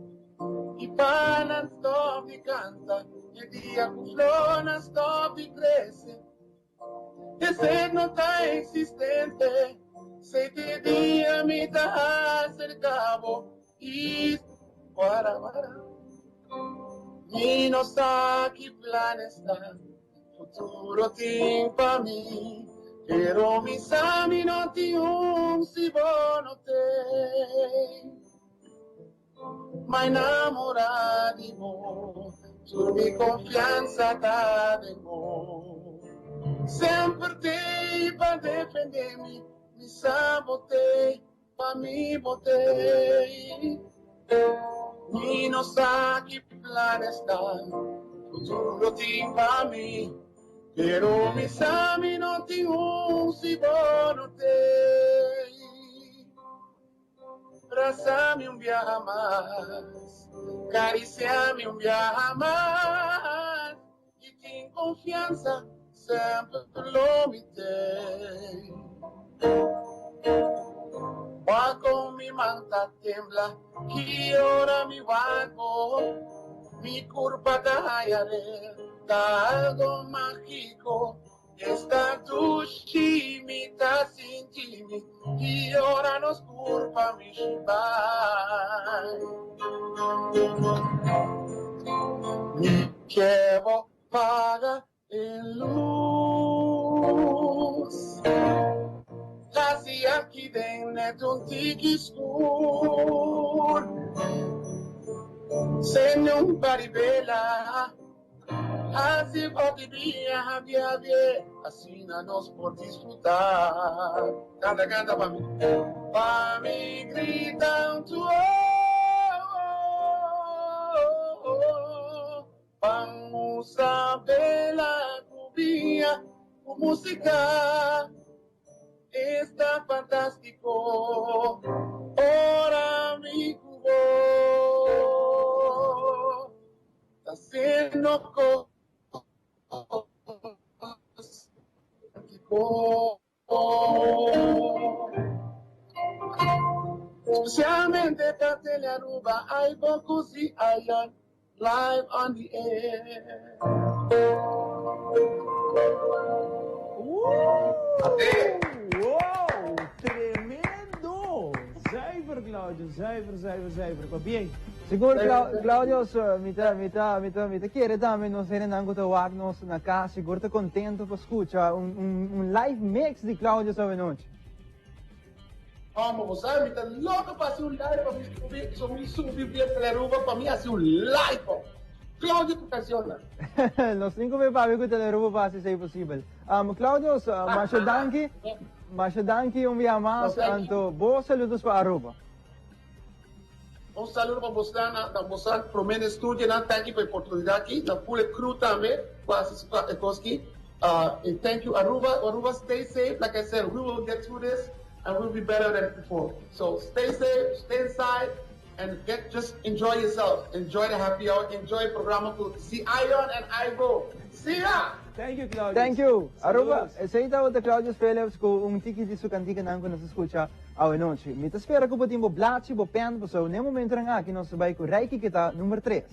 Speaker 17: y pana stop de canta, que día que flona stop de crece, ese no está existente, se te día me está acercabo. Y para y no sé qué plan está, futuro tiene para mí, pero mis amigos no tienen si vos no te, me enamorado de vos, tu mi confianza está de vos, siempre te para defenderme, mi sabote. Pa' mi botei y no sé qué plan está, futuro tiene pa' mí, pero mis amigos no tienen si vos no te, abrazame un viaje más, cariciame un viaje más, y ten confianza, siempre lo mité. Con mi manta tiembla y ahora mi banco, mi curva tallaré, algo mágico, está tu chimita sin chimi y ahora nos curva mi shibai. Mi llevo paga en luz. Casi aqui dentro un tiki skur, sem um paribela, assim pode vir a viajar, assim nós por desfrutar. Canta pra mim gritam tu, vamos a ver a cubinha, com música. Está fantástico, ahora mi cubo está haciendo cosas. presidente Cartel Aruba, Ivo Kusi Ayan, live on the air.
Speaker 2: Wow! Tremendo! Zuiver, Claudio. Zuiver. Va bien.
Speaker 3: Siguro, Claudio, mita quiere também nos serenando tawarnos na casa, siguro tá contento para escuchar live mix de Claudio essa noite.
Speaker 17: Vamos, você me tá louco para fazer live para me subir via Teleruba para mim fazer live. Claudio funciona.
Speaker 3: Los 5 mil para que Teleruba passa se é possível. Claudio, mas danke mais, anto bons saludos para Aruba.
Speaker 17: Um saludo para você na moça pro meu estúdio, na thank you pela oportunidade aqui, na full crew também, quase aqui. And thank you, Aruba, stay safe. Like I said, we will get through this and we'll be better than before. So stay safe, stay inside, and just enjoy yourself. Enjoy the happy hour, enjoy the program to see Ion and Ivo. See ya!
Speaker 2: Thank you, Claudio.
Speaker 3: Thank you. Aruba, aceita o Claudio Phillips com tiki de sukantika nang kung nasescucha a noite. Mita espera ko putin bo blachi, bo pen, bo so nemo momento nga aqui nosso sabay ko Reiki kita número 3.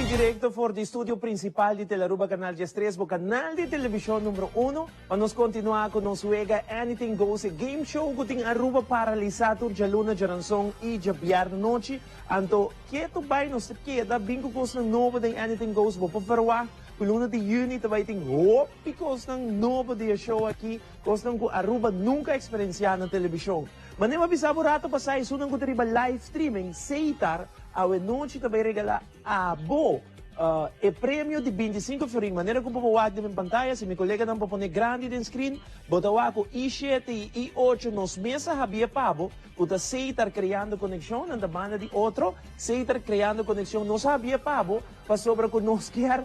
Speaker 2: Directo for the studio principal de Teleruba Canal 3, o canal de televisão número 1, vamos continuar com nosso Anything Goes, game show que tem Aruba paralisado de luna de ranção e de biar noite. Então, quieto vai nos queda, bingo com o novo de Anything Goes, vou para luna de junho também tem hope because ng novo de show aqui, kosnang ko Aruba nunca experienciar na televisão. Mas nem mabisabo rato pa sa isunang ko teriba live streaming, seitar, awe noite também regala abo. E prêmio de 25 florin. Maneira kung papawag din ng pantaya, si mi kolega nang papone grande din screen, botawa ko I7 e I8 nos mesa había pabo, puta seitar criando conexión, anda banda de otro, seitar criando conexión, nos había pabo, pa sobra ko nos kiar,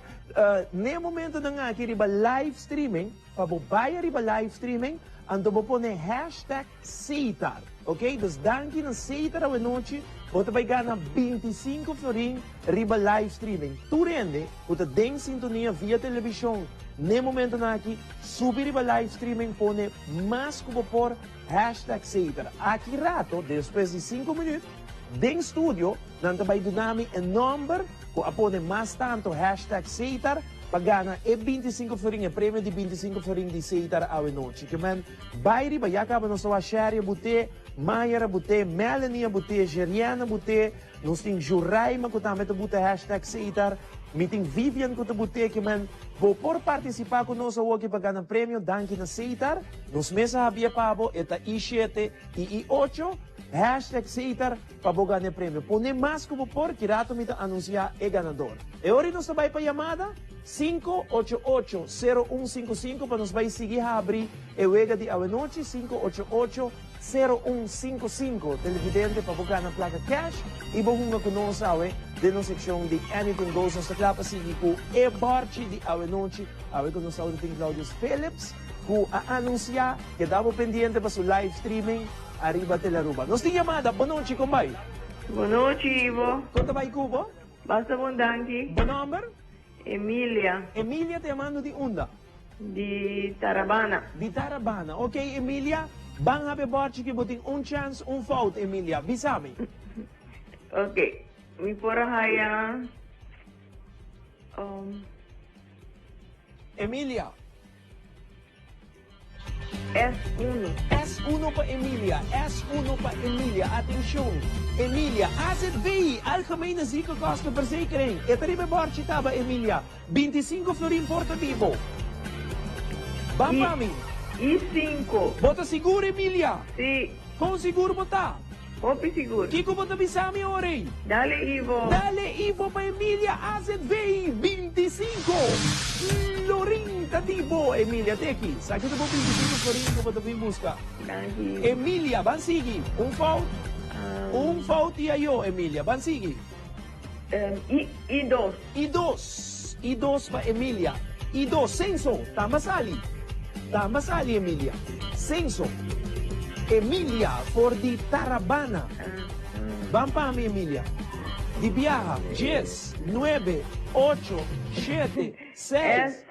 Speaker 2: ne momento na nga, kiriba live streaming, pabubaya riba live streaming, ando mo po ne hashtag seitar. Ok? Dus danke ng seitar awe noche, bota vai ganhar 25 florin riba live streaming. Tu rende, bota den sintonia via televisão. Ne momento na aqui, subir riba live streaming pone mas como por hashtag seitar. Aqui rato, depois de 5 minutos, den studio, nanta vai dunami a number, ko apone mas tanto hashtag seitar, pagana e 25 florin, e prêmio de 25 florin de seitar awe noche. Que man, vai riba, yakaba no sa share bute, Mayra bute, Melanie bute, Geriana bute, nós tem Juraima que também bute hashtag seitar, meeting Vivian que bute que man, vou por participar com nós aqui para ganhar prêmio, danke na seitar, nos mesa havia pabo, eta I7 e I8, hashtag seitar, para ganhar prêmio. Pone mais como por, que rato me anunciar o ganador. E hoje nós vai para a chamada 588-0155 para nos vai seguir a abrir o ega de awe noite, 588-0155, televidente para buscar na placa cash e vamos conosco awe de nossa seção de Anything Goes, nossa clapa sigue com e barchi de awe noite, awe com nossa auditing Claudio Phillips, que a anunciar que dava pendiente para su live streaming arriba Teleruba. Nos tem chamada, boa noite, como vai?
Speaker 6: Boa noite, Ivo.
Speaker 2: Quanto vai, Cubo?
Speaker 6: Basta abundante.
Speaker 2: Bom número?
Speaker 6: Emilia.
Speaker 2: Emilia te mando de onda?
Speaker 6: De Tarabana.
Speaker 2: De Tarabana. Ok, Emilia, bang happy birthday que boting chance, fault, Emilia. Bisami.
Speaker 6: Ok. Mi pora haya...
Speaker 2: Emilia.
Speaker 6: S1.
Speaker 2: S1 pa Emilia. S1 pa Emilia. Atenção. Emilia, AZB, Algemene Ziekenkostenverzekering. Ito rin may barchi taba, Emilia. 25 florin portativo. Bam, mami.
Speaker 6: I5.
Speaker 2: Bota seguro, Emilia?
Speaker 6: Si.
Speaker 2: Kung seguro mo ta?
Speaker 6: Hopi seguro.
Speaker 2: Kiko mo tabi sa amin, Ore.
Speaker 6: Dale, Ivo.
Speaker 2: Dale, Ivo pa Emilia AZV 25. Loring Tatibo, Emilia Teki. Sakit mo 25 Florin ko pa tabi busca. Emilia, bansigi. Un faut iayo, Emilia. Bansigi. I2 pa Emilia. I2, Senso. Tamasali. Tamasali, Emilia. Senso. Emilia for the Tarabana. Bampami, Emilia. Di Biaja. 10, 9, 8, 7, 6.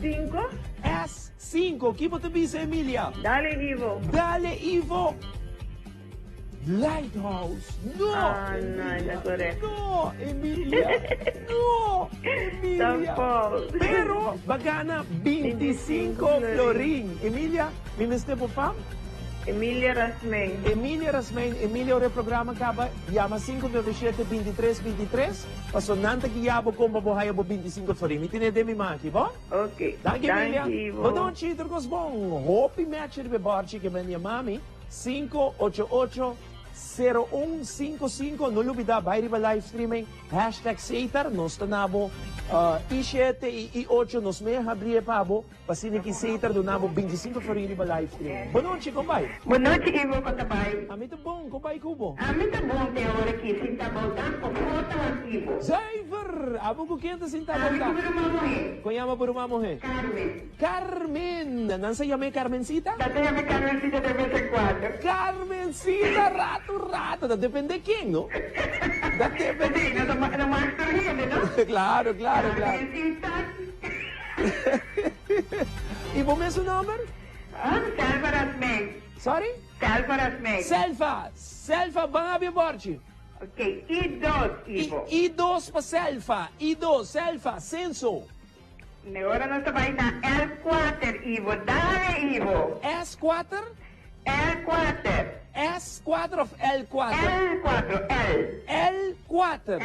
Speaker 6: S5.
Speaker 2: S5. Kipo tabi sa Emilia.
Speaker 6: Dale, Ivo.
Speaker 2: Dale, Ivo. Lighthouse. No.
Speaker 6: No, correcto.
Speaker 2: No, Emilia. No, Emilia.
Speaker 6: Tampoco.
Speaker 2: Pero, bagana 25 Florin. Emilia, mi meste po fam?
Speaker 6: Emilia Rasmain.
Speaker 2: Emilia Rasmain, Emilia ore programa kaba, yama 597-23-23, pasonanta giyabo kung mabuhaya bo 25 Florin. Itinede mi maki, bo?
Speaker 6: Ok.
Speaker 2: Danke, Emilia.
Speaker 6: Ivo.
Speaker 2: Bodon chiter kos bong. Hopi match de barchi que menia mami. 588-0155. No lubida, bayri ba live streaming. Hashtag Seitar, nos tanabo. I7, I8, nos me habrie pabo. Pasiniki Seitar, donabo 25 Florin ba live streaming. Boa noite, kumbay.
Speaker 6: Boa noite, Ivo, katabay.
Speaker 2: Amita bom, kumbay kubo.
Speaker 6: Amita bom, te hora aqui, sintabol tanto, foto Ivo.
Speaker 2: Zayver, abo ko kenta sintabol tanto. Kuyama puro mamuhe. Carmen. Nansa yame Carmencita?
Speaker 6: Tata yame Carmencita de vez en cuando.
Speaker 2: Carmencita, rato. Depende de quién, ¿no? Depende.
Speaker 6: No más corriente, ¿no?
Speaker 2: Claro. ¿Y vos me su nombre?
Speaker 6: Selva Rasmain.
Speaker 2: Sorry?
Speaker 6: Selva Rasmain.
Speaker 2: Selva, van a Borchi.
Speaker 6: Ok, I2, Ivo.
Speaker 2: I2 pa Selva, Senso.
Speaker 6: Agora nós estamos na L4, Ivo. Dale, Ivo.
Speaker 2: S4?
Speaker 6: L4.
Speaker 2: S4 of L4?
Speaker 6: L4.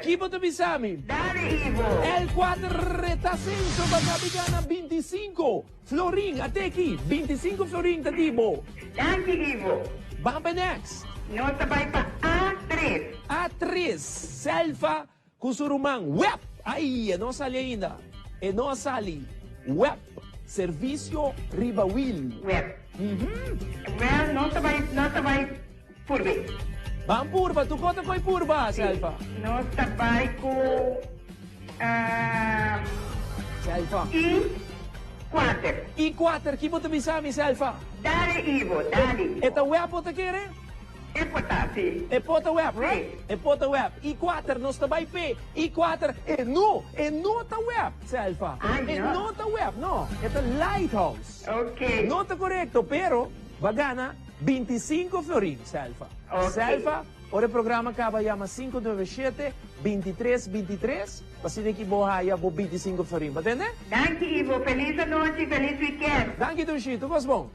Speaker 2: Kibo to bisami?
Speaker 6: Dale, Ivo.
Speaker 2: L4 reta Senso, bagabigana 25. Florin, ateki, 25 Florin tatibo.
Speaker 6: Danke, Ivo.
Speaker 2: Vamos para next.
Speaker 6: Nós estamos para A3.
Speaker 2: A3, Selva, Kusurumang, Web. Aí, não sali ainda. E não sali. Web, Serviço Ribawil.
Speaker 6: Web. Well, nós estamos por ver.
Speaker 2: Vamos purba, tu conta com a purba, Selva.
Speaker 6: Nós estamos com...
Speaker 2: Selva. I4, que você me sabe, Selva?
Speaker 6: Dale, Ivo, dale.
Speaker 2: Eta web você quer?
Speaker 6: É potável.
Speaker 2: É pota web, right? É pota web. I4, nós também P. I4, é no tá web, Selva. É no tá web, não. É lighthouse.
Speaker 6: Ok.
Speaker 2: Não tá correto, pero, bagana, 25 Florin, Selva.
Speaker 6: Okay.
Speaker 2: Selva, o programa acaba chama 597-2323, pasine que bohaya bo 25 Florin, entende?
Speaker 6: Danke, Ivo. Feliz noite, feliz weekend.
Speaker 2: Danke, Tuxito. Tudo bom?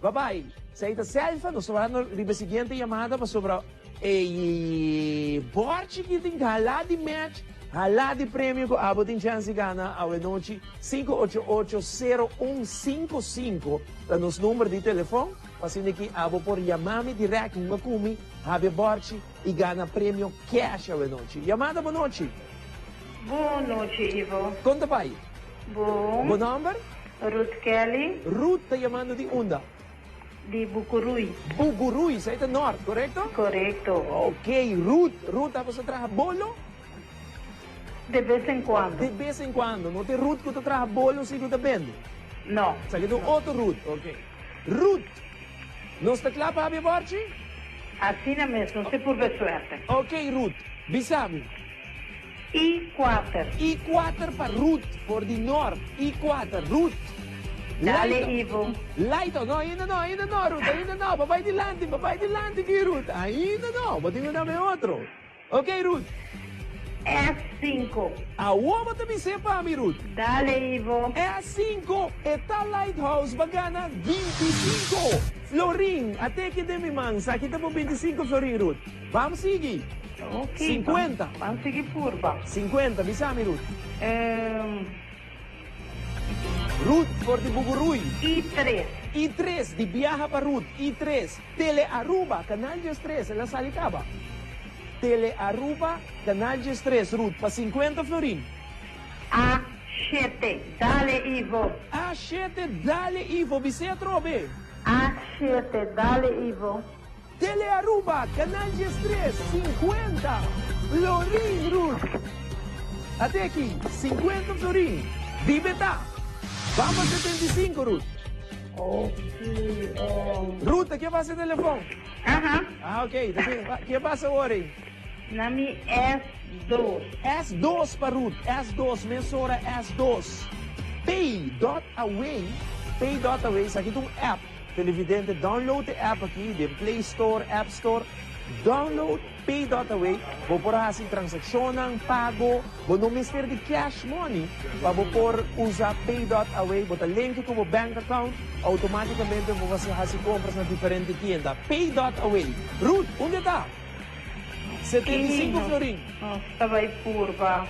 Speaker 2: Bye-bye. Saída Selva, nós vamos para a seguinte chamada para sobre Borchi que tem halá de match, halá de prêmio que abo tem chance de ganhar a noite 588-0155 para nos número de telefone, para que abo por chamar-me direto uma cumi, habe Borchi e ganha prêmio cash a noite. Chamada, boa noite.
Speaker 6: Boa noite, Ivo.
Speaker 2: Conta, pai.
Speaker 6: Bom.
Speaker 2: Bom número?
Speaker 6: Ruth Kelly.
Speaker 2: Ruth está chamando de onda?
Speaker 6: De Bucurui.
Speaker 2: Bucurui, isso aí é norte, correto?
Speaker 6: Correto.
Speaker 2: Ok, Ruth, você traz bolo?
Speaker 6: De vez em quando.
Speaker 2: De vez em quando. Não tem Ruth que você traz bolo se você vende?
Speaker 6: Não.
Speaker 2: Isso aqui é outro Ruth, ok. Ruth, não está claro para a Borchi?
Speaker 6: Assim mesmo, se por ver suerte.
Speaker 2: Ok, Ruth, bisami.
Speaker 6: I4.
Speaker 2: I4 para Ruth, for the north. I4, Ruth.
Speaker 6: Dale, Ivo.
Speaker 2: Lighto, no, ainda não, Ruth, ainda não. Papai dilante, que Ruth. Ainda não, vou ter que dar outro. Ok, Ruth.
Speaker 6: S5.
Speaker 2: A uova também se para mim, Ruth.
Speaker 6: Dale, Ivo.
Speaker 2: S5, eta Lighthouse, bagana 25. Florin, até que de mi mansa, aqui estamos 25 Florin, Ruth. Vamos seguir.
Speaker 6: Ok.
Speaker 2: 50.
Speaker 6: Vamos seguir curva.
Speaker 2: 50, bisami, Ruth. Ruth for the Buguruy.
Speaker 6: I3.
Speaker 2: I3, di Viaja para Ruth. I3, Tele Aruba, Canal 3, en la Salicaba. Tele Aruba, Canal 3, Ruth, pa 50 florin.
Speaker 6: A7, dale Ivo.
Speaker 2: A7, dale Ivo, Bisea Trobe.
Speaker 6: A7, dale Ivo.
Speaker 2: Tele Aruba, Canal 3, 50 florin, Ruth. Até aqui, 50 florin. Dibeta. Vamos a 75, Ruth. Ruth, aqui passa o telefone. Ok. Que passa agora?
Speaker 6: Na minha S2.
Speaker 2: S2 para Ruth. S2, mensura S2. Pay.away. Pay.away. Isso aqui tem um app. Televidente, download a app aqui, de Play Store, App Store. Download Pay.away. Vou por assim transaksyonan, pago. Vou no mister de cash money. Vou por usar Pay.away. Vou link com o bank account. Automaticamente vou fazer assim compras na diferente tienda. Pay.away. Ruth, onde está? 75 florin.
Speaker 6: Estava aí curva.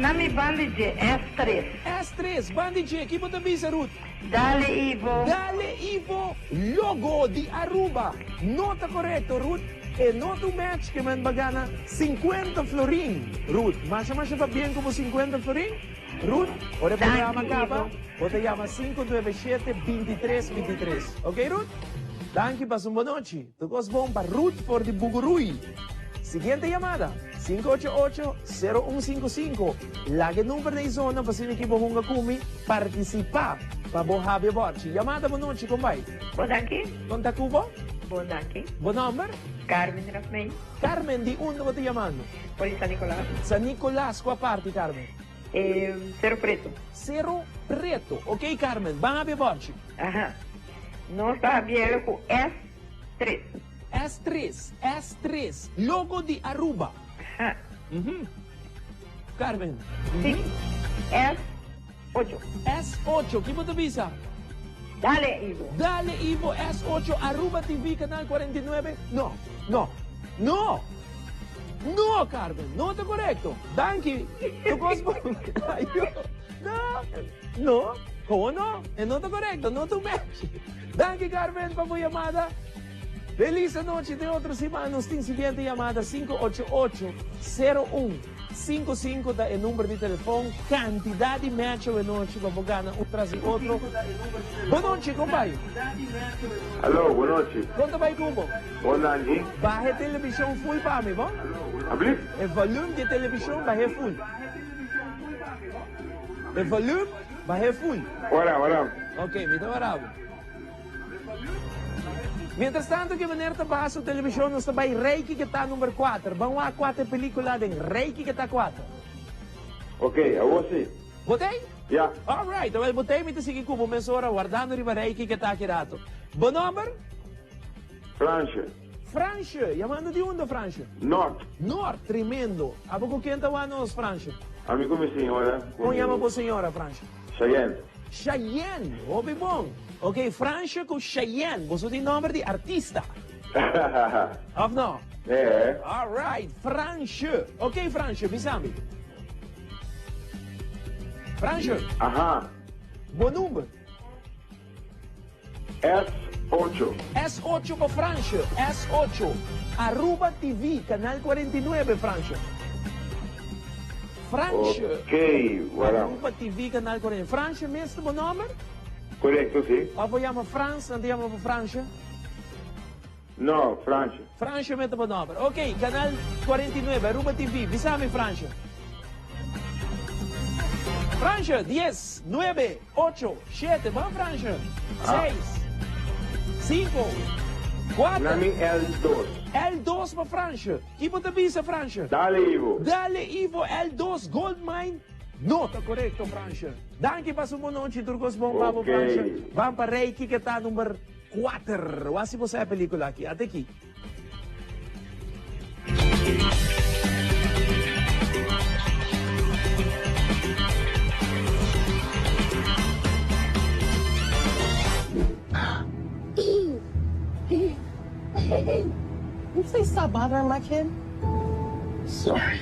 Speaker 6: Na minha bandage S3.
Speaker 2: S3, bandage. Aqui você avisa, Ruth.
Speaker 6: Dale Ivo.
Speaker 2: Dale Ivo, logo de Aruba. Nota corretto, Ruth. E nota un match che man bagana 50 florin. Ruth, mas va bien como 50 florin? Ruth, ora te llama capa, o te llama 597-2323. Ok, Ruth? Danke, paso un buon noche. Tu cos bom para Ruth for the Buguruy. Siguiente llamada, 588-0155. Lage número de zona para si que vos kumi participar para vos haber borchi. Llamada buon noche, compai.
Speaker 6: Bodaki.
Speaker 2: Conta Cubo?
Speaker 6: Bodaki.
Speaker 2: Buon number?
Speaker 6: Carmen Rafmei.
Speaker 2: Carmen, di onde você llamando?
Speaker 6: Por San Nicolás.
Speaker 2: San Nicolás, qual parte, Carmen?
Speaker 6: Cerro Preto.
Speaker 2: Cerro Preto. Ok, Carmen, van haber borchi.
Speaker 6: Ajá. No está abierto S3.
Speaker 2: S3, logo de Aruba. Carmen.
Speaker 6: Sí. S8.
Speaker 2: S8, ¿qué te avisa?
Speaker 6: Dale Ivo.
Speaker 2: Dale Ivo, S8, Aruba TV, Canal 49. No, Carmen, no está correcto. Danke. No, ¿cómo no? No está correcto, no te match. Danke, Carmen, por tu llamada. Feliz noche de otros hermanos. Tem siguiente llamada 588-0155 da el número de telefone. Cantidad de match de noche para ganar un tras otro. Boa noite, compadre.
Speaker 7: Alô, boa noite.
Speaker 2: Conta vai Cubo.
Speaker 7: Boa noite.
Speaker 2: Baje a televisão full para mim, bom?
Speaker 7: Abri?
Speaker 2: O volume de televisão baje full. O volume baje full.
Speaker 7: Ora.
Speaker 2: Ok, me dá bravo. Mientras tanto que venir te passa a televisão, nós está Reiki que está número 4. Vamos a 4 películas de Reiki que está 4.
Speaker 7: Ok, eu vou sim.
Speaker 2: Botei?
Speaker 7: Yeah.
Speaker 2: Alright, então eu botei, me te segui como mensura, guardando riba Reiki que está aqui rato. Bom número?
Speaker 7: Francia.
Speaker 2: Francia, chamando de onde, Francia?
Speaker 7: Norte.
Speaker 2: Norte, tremendo. A pouco quem está lá nos, Francia?
Speaker 7: Amigo minha senhora.
Speaker 2: Como chama a senhora, Francia?
Speaker 7: Cheyenne.
Speaker 2: Cheyenne, ouve bom. Ok, Francia com Cheyenne, você tem nome de artista. Of não?
Speaker 7: É.
Speaker 2: Alright, Francia. Ok, Francia, me sabe. Francia.
Speaker 7: Aham.
Speaker 2: Bom número.
Speaker 7: S8.
Speaker 2: S8 para Francia. S8. Aruba TV, Canal 49, Francia. Francia.
Speaker 7: Ok, voilà.
Speaker 2: Aruba TV, Canal 49. Francia mesmo, bom número?
Speaker 7: Correcto, sim.
Speaker 2: Ou chama França, não chama Francia?
Speaker 7: Não, Francia.
Speaker 2: Francia mesmo, bom número. Ok, Canal 49, Aruba TV, visame Francia. Francia, 10, 9, 8, 7, vamos Francia. 6, 5, 4.
Speaker 7: Nami L2.
Speaker 2: L2 para Francia. Que você avisa, Francia?
Speaker 7: Dale Ivo.
Speaker 2: Dale Ivo, L2, Gold Mine. Nota correcto, Francia. Danke, passo uma noite, turcos bom papo, Francia. Vamos para Reiki, que está número 4. O assim você é a película aqui, até aqui.
Speaker 18: You say stop bothering my kid?
Speaker 7: Sorry.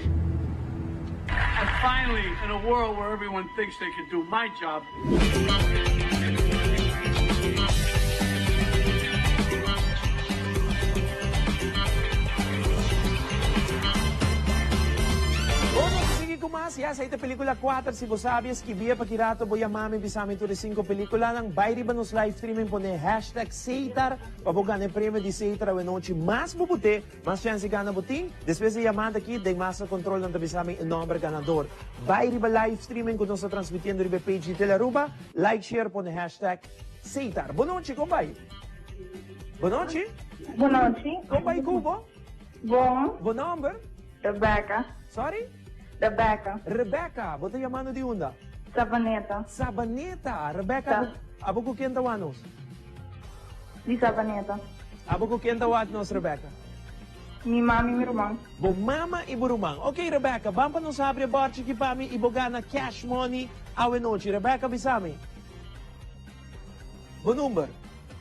Speaker 18: finally in a world where everyone thinks they can do my job.
Speaker 2: Kumasya sa ita pelikula 4 si Bosabias Kibia Pakirato Boya Mami Bisami to 5 pelikula ng Bayri Banos live streaming po ni #Seitar pabugan premyo di Seitar awenochi mas bubuti mas chance gana buting después de llamada aqui de masa control ng Bisami el nombre ganador Bayri ba live streaming kuno sa transmitiendo ribe page de Telaruba like share po ni #Seitar bonochi kompay bonochi kompay kubo bon number
Speaker 6: Rebecca.
Speaker 2: Sorry?
Speaker 6: Rebecca.
Speaker 2: Bota llamando de onda?
Speaker 6: Sabaneta.
Speaker 2: Rebecca, abo ko quien tawanos?
Speaker 6: Di Sabaneta.
Speaker 2: Abo ko quien tawanos, Rebecca?
Speaker 6: Mi mami mi rumang.
Speaker 2: Bo mama e burumang. Okay, Rebecca, bampa no sabre barchi ki pami ibogana cash money awe noche. Rebecca bisami. Bo number?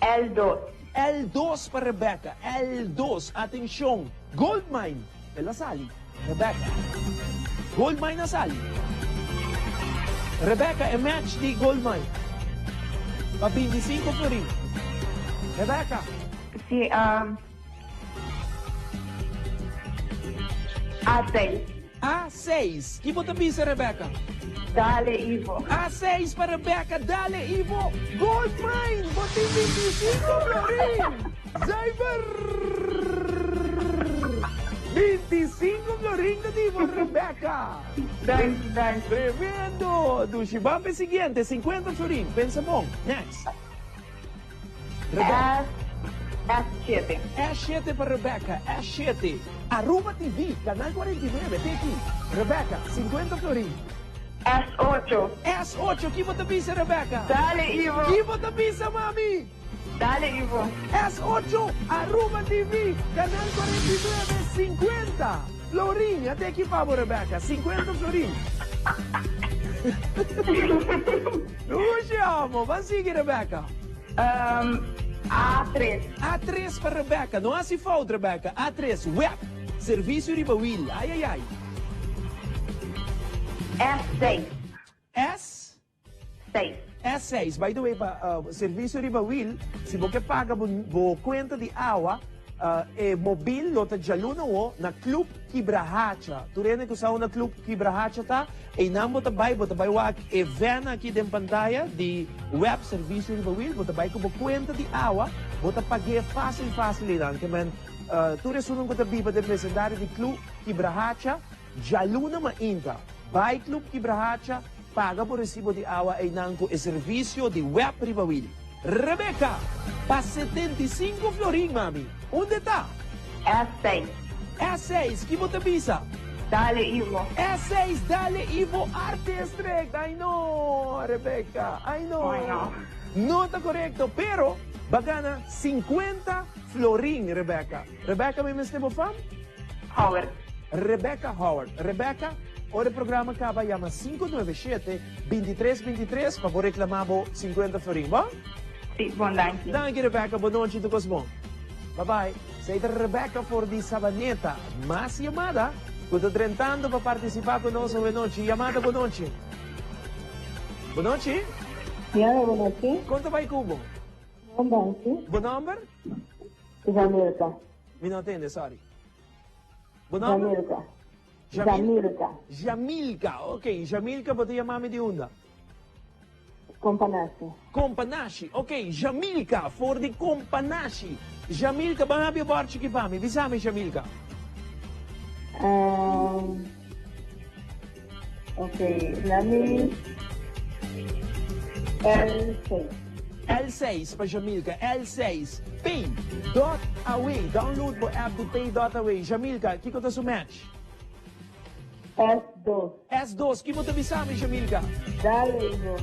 Speaker 2: L2 para Rebecca. L2. Atención. Gold mine. Pela sali. Rebecca. Gold mine na sali. Rebecca, match di gold mine. Pa 25 po rin. Rebecca.
Speaker 6: A6.
Speaker 2: A6. Kibo tabi sa Rebecca?
Speaker 6: Dale, Ivo.
Speaker 2: A6 para Rebecca. Dale, Ivo. Gold mine. Boti 25 po rin. Zyber. 25 florín na Divo, Rebecca.
Speaker 6: Dance.
Speaker 2: Tremendo. Dushibambe siguiente, 50 florín. Pensa mo. Next. Rebecca.
Speaker 6: S7.
Speaker 2: S7 para Rebecca. S7. Aruba TV, Canal 49. Teki. Rebecca, 50 florín. S8. Kibo tabi sa Rebecca?
Speaker 6: Dale, Ivo.
Speaker 2: Kibo tabi sa mami?
Speaker 6: Dale, Ivo.
Speaker 2: S8, Aruba TV, Canal 49, 50. Florín, até aqui, Pablo Rebecca, 50 florín. Usciamo, va sigue, Rebecca.
Speaker 6: A3.
Speaker 2: A3 para Rebecca, não há se falta, Rebecca. A3, web, serviço de bawil. Ai.
Speaker 6: S6.
Speaker 2: S6. By the way, serviço de bawil, se você paga bo conta de água, mobil lota jaluna o na Club Kibrahacha. Turene ko sa na Club Kibrahacha ta, não botabay wag event aqui de pantalla de web serviço de bawil, botabay ko bo conta de água, botapagye fácil lang. Kemen, ture sunong ko tabi pa de presidário de Club Kibrahacha, jaluna mainta. By Club Kibrahacha, paga por recibo de água e nanco e serviço de web ribawil. Rebecca, pa 75 florín, mami. Onde tá? S6, que bota bisa?
Speaker 6: Dale, Ivo.
Speaker 2: S6, Dale, Ivo, arte strict. I know, Rebecca, I know. No está correcto, pero bagana 50 florín, Rebecca. Rebecca, may mister mo fam?
Speaker 6: Howard.
Speaker 2: Rebecca Howard. Rebecca, o programa acaba llama 597-2323 para por reclamar 50 florín, ba?
Speaker 6: Sí, bom danke.
Speaker 2: Danke, Rebecca. Boa noite, do Cosmo. Bye-bye. Sa ita Rebecca for di Sabaneta. Mas llamada. Quando tentando para participar conosco boa noite. Llamada, boa noite. Boa noite?
Speaker 6: Boa noite.
Speaker 2: Quanto vai cubo?
Speaker 6: Bom danke.
Speaker 2: Boa number?
Speaker 6: Jamilka.
Speaker 2: Me não atende, sorry. Boa number? Jamilka. Ok, Jamilka, pode chamar-me de onda? Companashi. Ok, Jamilka, for the Companashi. Jamilka, bang habi barchi ki pami? Bisami, Jamilka.
Speaker 6: Okay, let me...
Speaker 2: L6 para Jamilka, L6. Pay.away. Download mo app de Pay.away. Jamilka, kiko ta su match? S2. Kimo ta bisami, Jamilka?
Speaker 6: Dale, Ivo.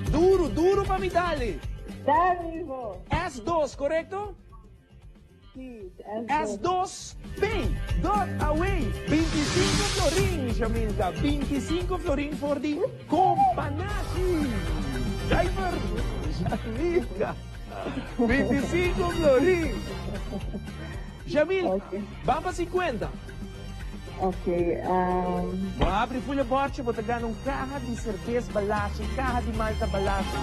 Speaker 2: Duro pa mi dale.
Speaker 6: Dale, Ivo.
Speaker 2: S2, correcto?
Speaker 6: Sí,
Speaker 2: S2, Pay.away. 25 florín, Jamilka. 25 florín for the Companashi. Driver, Jamilka. 25 florín. Jamilka, vamos a 50.
Speaker 6: Ok.
Speaker 2: Abre folha bote, vou pegar um carro de cerveja balacha, carro de malta balacha,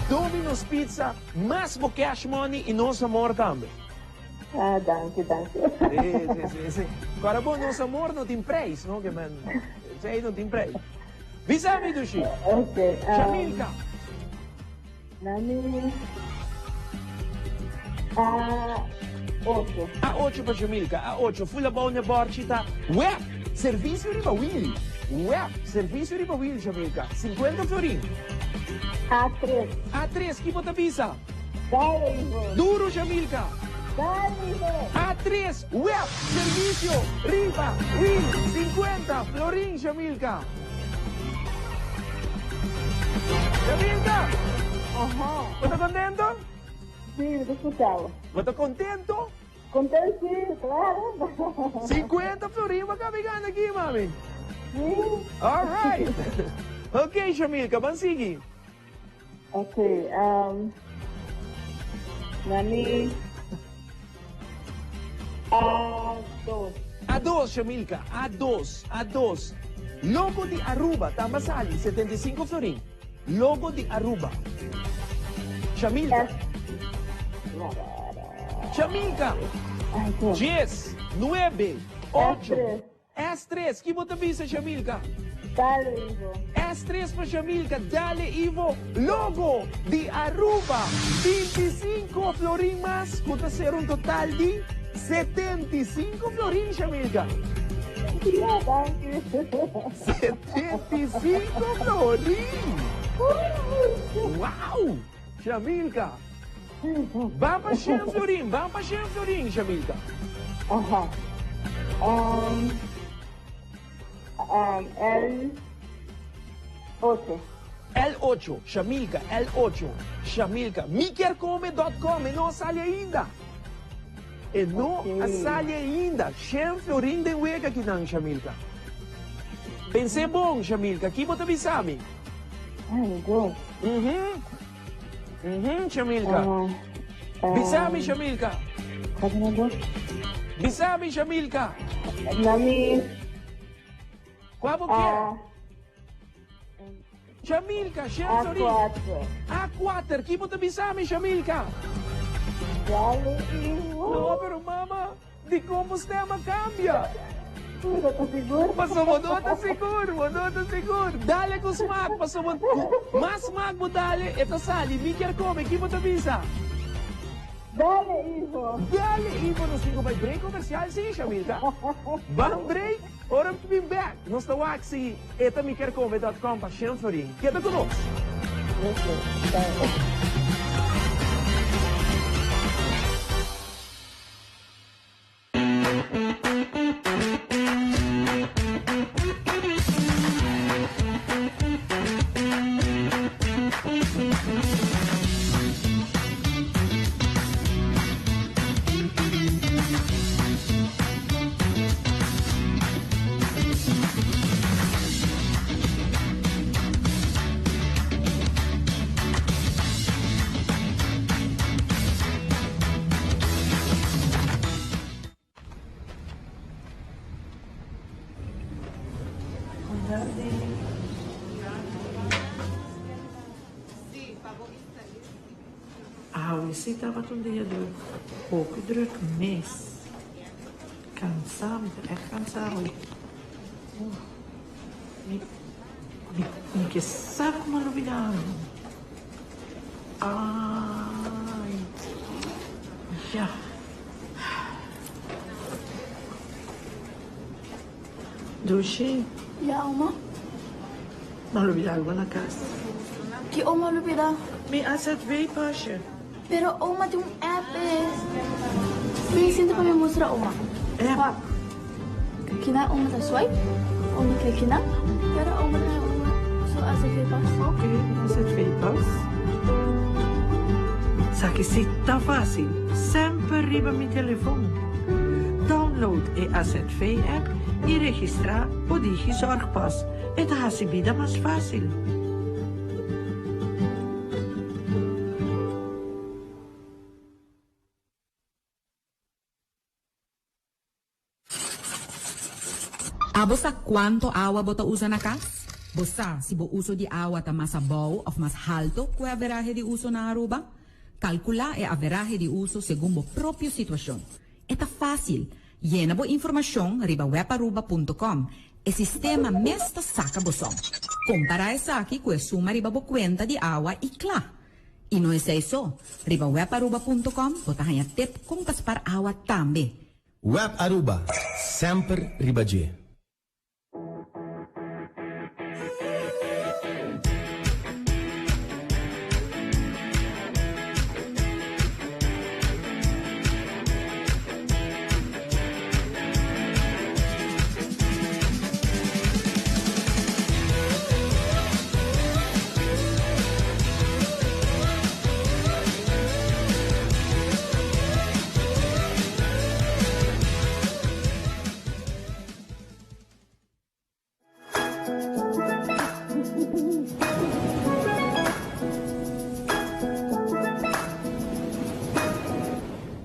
Speaker 2: Domino's Pizza, mas mo cash money e nosso amor também.
Speaker 6: Danke.
Speaker 2: Sim. Agora, bom, nosso amor não tem preço, não? Que, man, sei, não tem preço. Visame, Dushi.
Speaker 6: Ok.
Speaker 2: Jamilka.
Speaker 6: Nani. A8.
Speaker 2: A8 para Jamilka, A8. Folha boa na borchita. Web, serviço riba Willy. Web, serviço riba Willy, Jamilka. 50 florin. A3, que bota visa? Duro, Jamilka. A3, web, servicio, riba, Will, 50, florín, Jamilka. Jamilka, ¿estás contento?
Speaker 6: Sí, lo escuchaba.
Speaker 2: ¿Estás contento?
Speaker 6: Contento, sí, claro.
Speaker 2: 50 florín, va a caber aquí, mami.
Speaker 6: Sí.
Speaker 2: All right. Ok, Jamilka, van sige.
Speaker 6: Ok, Nani.
Speaker 2: A2, Jamilka, A2. Logo de Aruba, tama sali, 75 florin. Logo de Aruba. Jamilka. Jamilka. 10, 9, 8. S3, que bota visa, Jamilka?
Speaker 6: Dale, Ivo.
Speaker 2: S3 para Jamilka, dale, Ivo. Logo de Aruba, 25 florin más, bota ser un total de 75 florin, Jamilka. 75 florin. Wow, Jamilka. Vamos para 100 florin, Jamilka.
Speaker 6: Ajá.
Speaker 2: L8, Jamilka, L8. Jamilka, miquercome.com, não sale ainda. E não sale ainda. 100 florin de wega aqui não, Jamilka. Pensei bom, Jamilka, aqui você avisar-me.
Speaker 6: Bom.
Speaker 2: Jamilka. Avisar-me, Jamilka. Avisar-me, Jamilka.
Speaker 6: Nami.
Speaker 2: Qual você quer? Jamilka, 100 florin. A4, aqui você avisar-me, Jamilka. Não, pero mama, de como o sistema cambia. Passou modota seguro. Dale com os mag, passou mas mag mo dale, ito sali, miquer come, aqui você avisa.
Speaker 6: Dale, Ivo,
Speaker 2: nós temos que break comercial, sim, Jamilka. Vamos break, ora to be back. Nós estamos aqui, ito miquercome.com para 100 florin. Queda conosco.
Speaker 11: Vi estava um dia do pouco druk mês. Cansado, cansado. Me que saco maluvidado. Ai. Já. Dushi?
Speaker 12: Ya, Oma.
Speaker 11: Maluvidado na casa.
Speaker 12: Que Oma maluvidado?
Speaker 11: Me asset veio, Pasha.
Speaker 12: Pero Oma tem app Please, hindi pa may musra, Oma.
Speaker 11: App?
Speaker 12: Kina Oma ta swipe? Oma klik kina? Pero Oma na Oma. So, asset veio pass?
Speaker 11: Okay, asset veio pass. Sa que se tá fácil, sempre riba mi telefone. Download e Asset Pay app e registrar o Digi Zorgpas. E tá a vida mais fácil.
Speaker 15: Bossa, quanto awa bota usa na kas? Bossa, si bo uso di awa ta mas abaw of mas alto que averaje di uso na Aruba? Calcula e averaje di uso según bo propio situación. Eta fácil. Llena bo información riba webaruba.com. E sistema mesta saca bosong. Compara esa aqui com a suma riba bo cuenta di awa e clá. E não é isso. Riba webaruba.com bota hanya tip kung kaspar awa tambe.
Speaker 16: Web Aruba, sempre ribagie.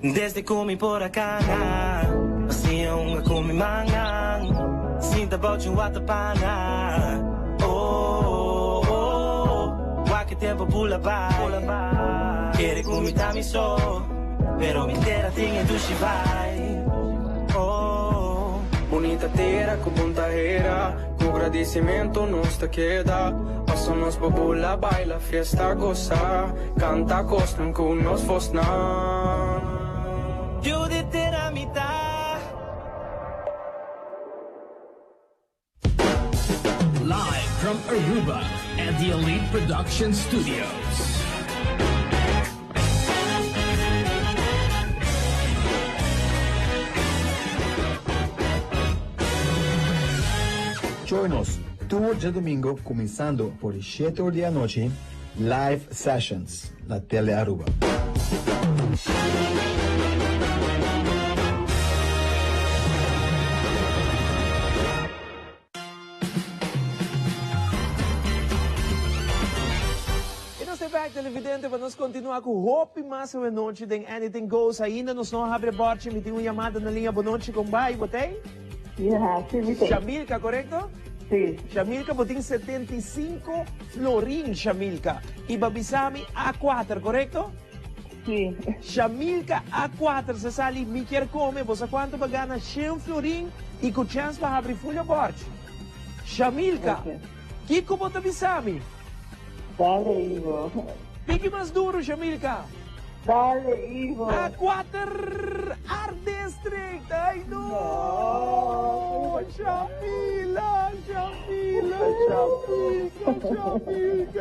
Speaker 9: Desde comi por acá, assim unha comi mangang, sinta bote watapana. Oh, oh, oh, wa que tempo pula vai, quere comi tami so, pero me inteira tinha do vai. Oh,
Speaker 10: bonita terra com bunta era, com agradecimento nos te queda. Passamos bobula, baila, fiesta, goza, canta costum com nos fosna.
Speaker 13: Live from Aruba at the Elite Production Studios.
Speaker 14: Join us tour de domingo, começando por 7 horas da noite, Live Sessions, na Tele Aruba.
Speaker 2: Televidente, vamos continuar com Hope Massa de noite tem Anything Goes. Ainda nos não abre borte, me tem uma chamada na linha. Boa noite, como vai? Botei?
Speaker 6: Sim, sim.
Speaker 2: Shamilka, correto?
Speaker 6: Sim.
Speaker 2: Shamilka, botem 75 florin, Shamilka. E Babisami A4, correto?
Speaker 6: Sim.
Speaker 2: Shamilka A4, se sali, me quer comer, você quanto vai ganhar 100 florin e com chance para abrir folha borte. Shamilka, que como Babisami?
Speaker 6: Dale, Ivo.
Speaker 2: Pique mais duro, Shamilka.
Speaker 6: Dale, Ivo.
Speaker 2: A4 Art District. Ai, não. Shamila,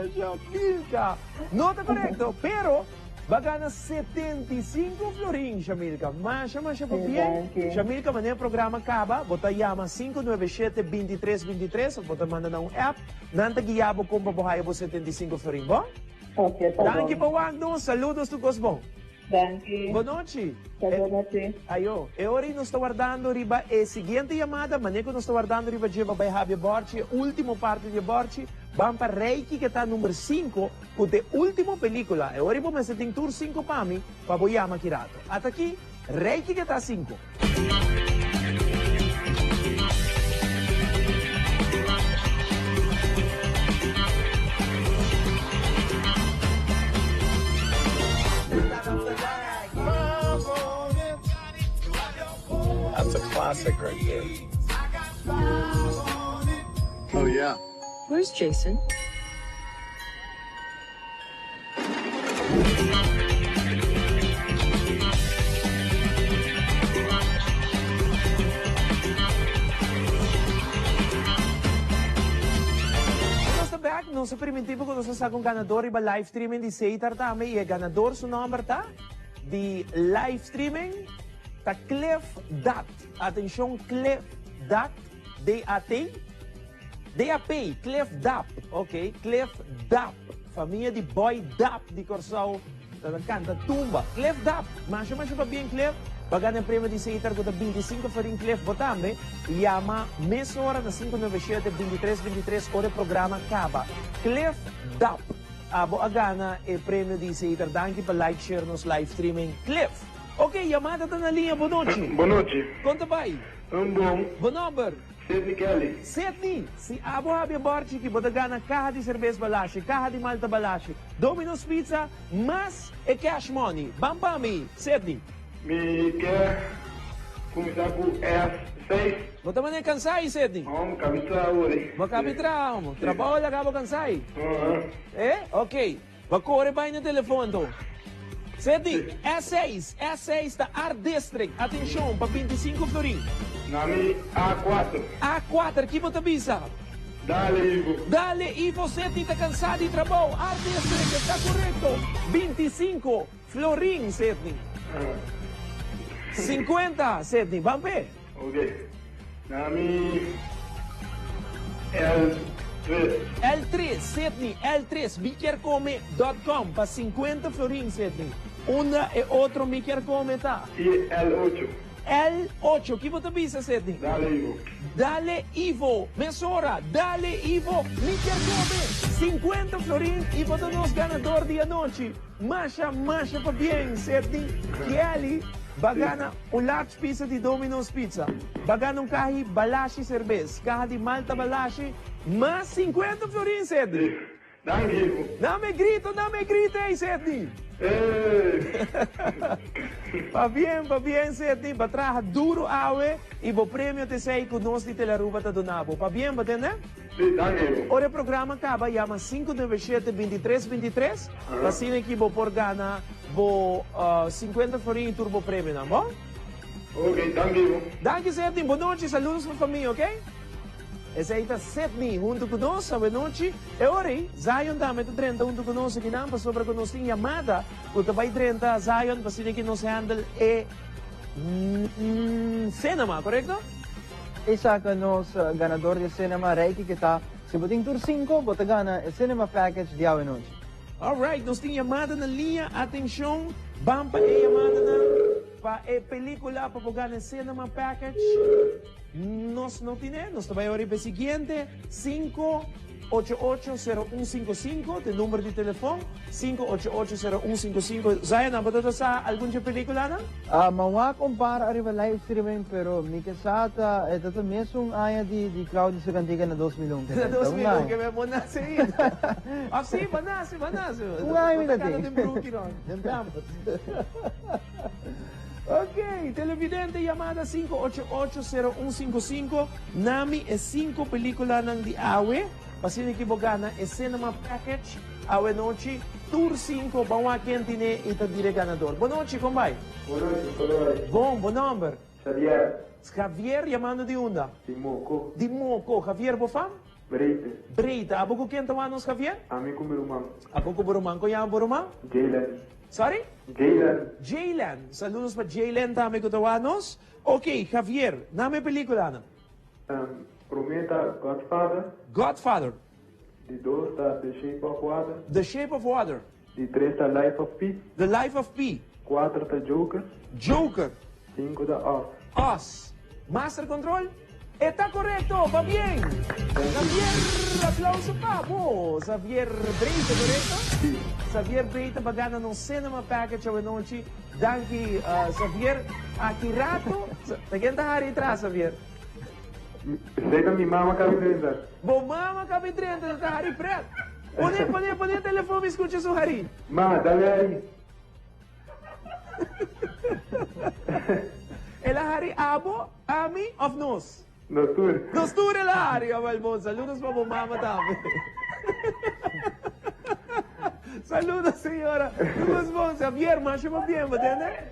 Speaker 2: Shamilka. Não está correto, pero vai ganhar 75 florin, Shamilka. Mas chama bem. Shamilka, mas o programa acaba, bota chama 597-2323, bota manda na app, nanta guiabo com babuhaya po 75 florin, bom?
Speaker 6: Ok, tá bom.
Speaker 2: Thank you, Pawagno. Saludos to Cosmo.
Speaker 6: Thank you.
Speaker 2: Boa noite.
Speaker 6: Boa noite.
Speaker 2: Ayo, ora nos está guardando riba e seguinte chamada, maneco nos está guardando riba de Babai Javier Borchi, último parte de Borchi, vamos para Reiki que está número 5, com a última película. E ora vamos ter tour 5 para mim, para boiama kirato. Até aqui, Reiki que está 5.
Speaker 1: That's a classic right there.
Speaker 18: Oh, yeah.
Speaker 19: Where's Jason?
Speaker 2: Back, no sa primitivo ko sa kung ganador iba live streaming di Seitar tami e ganador su number ta di live streaming ta Cliff Dat. Atención, Cliff Dat, DAP, Cliff Dap, ok? Cliff Dap, família de Boy Dap di Corsao, canta tumba. Cliff Dap, mas pa bien Cliff, pagan ang premyo di Seitar ko ta 25 farin Cliff Botame, yama mes hora na 597-2323 ore programa Kaba. Cliff Dap, abo agana e premyo di Seitar, danki pa like, share nos live streaming Cliff. Ok, chamada ta na linha, boa noite.
Speaker 7: Boa noite.
Speaker 2: Conta vai.
Speaker 7: Bom.
Speaker 2: Bom number.
Speaker 7: Sidney Kelly.
Speaker 2: Sidney, si abo habi borchi ki bodagana caja de cerveza balashi, caja de malta balashi, Domino's Pizza, mas e cash money. Bampami, Sidney.
Speaker 7: Me quer começar com S6.
Speaker 2: Bota mané cansai, Sidney.
Speaker 7: Vamos, cabitra hoje.
Speaker 2: Ba cabitra mo. Trabaho la cabo cansai. Ok. Ba corre ba no telefone to. Sidney, S6 da Art District. Atenção, para 25 florin.
Speaker 7: Nami A4.
Speaker 2: A4, que bota bisa?
Speaker 7: Dale, Ivo.
Speaker 2: Dale, Ivo, Sidney, está cansado de trabajo. Art District, está correcto. 25 florin, Sidney. 50, Sidney, vamos ver.
Speaker 7: Ok. Nami L3.
Speaker 2: L3, Sidney, L3, miquercome.com, para 50 florin, Sidney. Una e outro miquercome, tá?
Speaker 7: E L8.
Speaker 2: L8, que bota bisa, Sidney?
Speaker 7: Dale, Ivo.
Speaker 2: Dale, Ivo, mesora, dale, Ivo, miquercome, 50 florin, e bota nos ganador de anoche. Masha pa bien, Sidney. Kelly, bagana un large pizza di Domino's Pizza. Bagana un caji balashi cerveza, caja di malta balashi, mas 50 florin, Sidney.
Speaker 7: Dale, Ivo.
Speaker 2: Dame grito, hey, Sidney. Pa bien, Sidney, pa traja duro awe, e bo prêmio te sei que nós de Telaruba ta donabo. Pa bien, batende?
Speaker 7: Sim, dale.
Speaker 2: Ora programa acaba, chama 597-2323, assim que bo por gana, bo 50 florin turbo prêmio, não bom?
Speaker 7: Ok, dale.
Speaker 2: Danke, Sidney, boa noite, saludos para família, ok? Essa aí está Sidney, junto conosco, boa noite. E ora, Zion dame 30 junto conosco aqui não, para sobre conosco em Yamada. O tabay 30, Zion, para sinay que nos handle é cinema, correto?
Speaker 3: Isa ka nos ganador de cinema Reiki kita si Buting Tour 5, bota gana e cinema package de awe noche.
Speaker 2: Alright, nós temos chamada na linha, atenção, vamos para a chamada na para a película, para pegar no cinema package. Nós não temos, nós também vamos para o seguinte, 588-0155, o número de telefone, 588-0155. Zaya, não pode sa alguma película, não?
Speaker 3: Mawa compara arriba live streaming, pero mi kasata, ito mesmo aya di crowd sa kantiga na 2 milyon.
Speaker 2: Na 2 milyon, que me mona sa iyo. Sim, banasi.
Speaker 3: Uy, mi dati.
Speaker 2: Ok, televidente, llamada 588-0155. Nami es 5 película ng di awe. Pasin ikibogana es cinema package. Awe noche, tour 5. Bawa quien tiene ita dire ganador. Buenas noches, combay. Bom number. Javier, llamando de onda. Di Moco. Javier, bofam? Breita. Abo ko quien tawanos, Javier?
Speaker 7: Ami ko Burumang.
Speaker 2: Ako ko Burumang. Ko yan Burumang?
Speaker 7: Jaylen.
Speaker 2: Sorry? Jaylen. Saludos para Jaylen, dame ko tawanos. Ok, Javier, name pelikula na.
Speaker 7: Prometa
Speaker 2: Godfather.
Speaker 7: De 2 está The Shape of Water.
Speaker 2: The Shape of Water.
Speaker 7: De 3 está Life of Pi.
Speaker 2: The Life of Pi.
Speaker 7: 4 está Joker. 5 está
Speaker 2: Us. Master Control. Está correcto, va bien. Javier, aplauso pa mo. Javier Breita, correcto?
Speaker 7: Sí.
Speaker 2: Javier Breita, bagana ng cinema package o noche. Danki, Javier, akirato. Tagyan tahari tra, Javier.
Speaker 7: Sei na minha mama cabidrenta.
Speaker 2: Bo mama cabidrenta na tahari, Fred. Pone telefone, escute o Hari.
Speaker 7: Ma, dale aí.
Speaker 2: El Hari Abo, Ami of Nos.
Speaker 7: Nostur
Speaker 2: el Hari, Amalbon. Saludos pa mama también. Saludos, señora. Saludos, bon. Javier, macho mo bien, ¿entiende?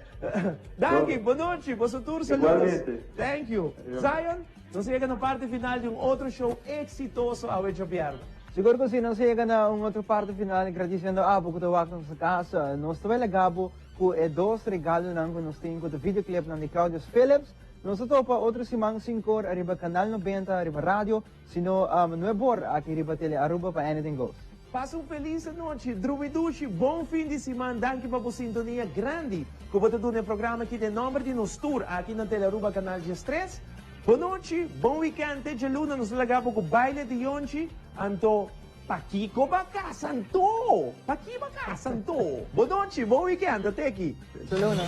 Speaker 2: Danke, boa noite, boa tour, saludos. Thank you. Zion, nos llega na parte final de outro show exitoso ao Etiopiano.
Speaker 3: Siguro kung sino siya na outra parte final, agradecendo porque tawag ng sa casa, nós também legabo ku e 2 regalo nang nós temos ko videoclip ng ni Claudius Phillips. Nós pa outro simang singkor arriba Canal 90, arriba radio, sino nuebor aqui arriba tele Aruba pa Anything Goes.
Speaker 2: Passa feliz noite, drumidushi, bom fim de semana, danke pa po sintonia grande. Kubata doon ang programa aqui de nombre de nos tour aqui na tele Aruba Canal 3. Boa noite, bom weekend, te luna, nos lagabo ko baile de yonchi, anto Pakiko baka, santo! Paki baka, santo! Boa noite, bom weekend, até aqui.
Speaker 3: Saluna.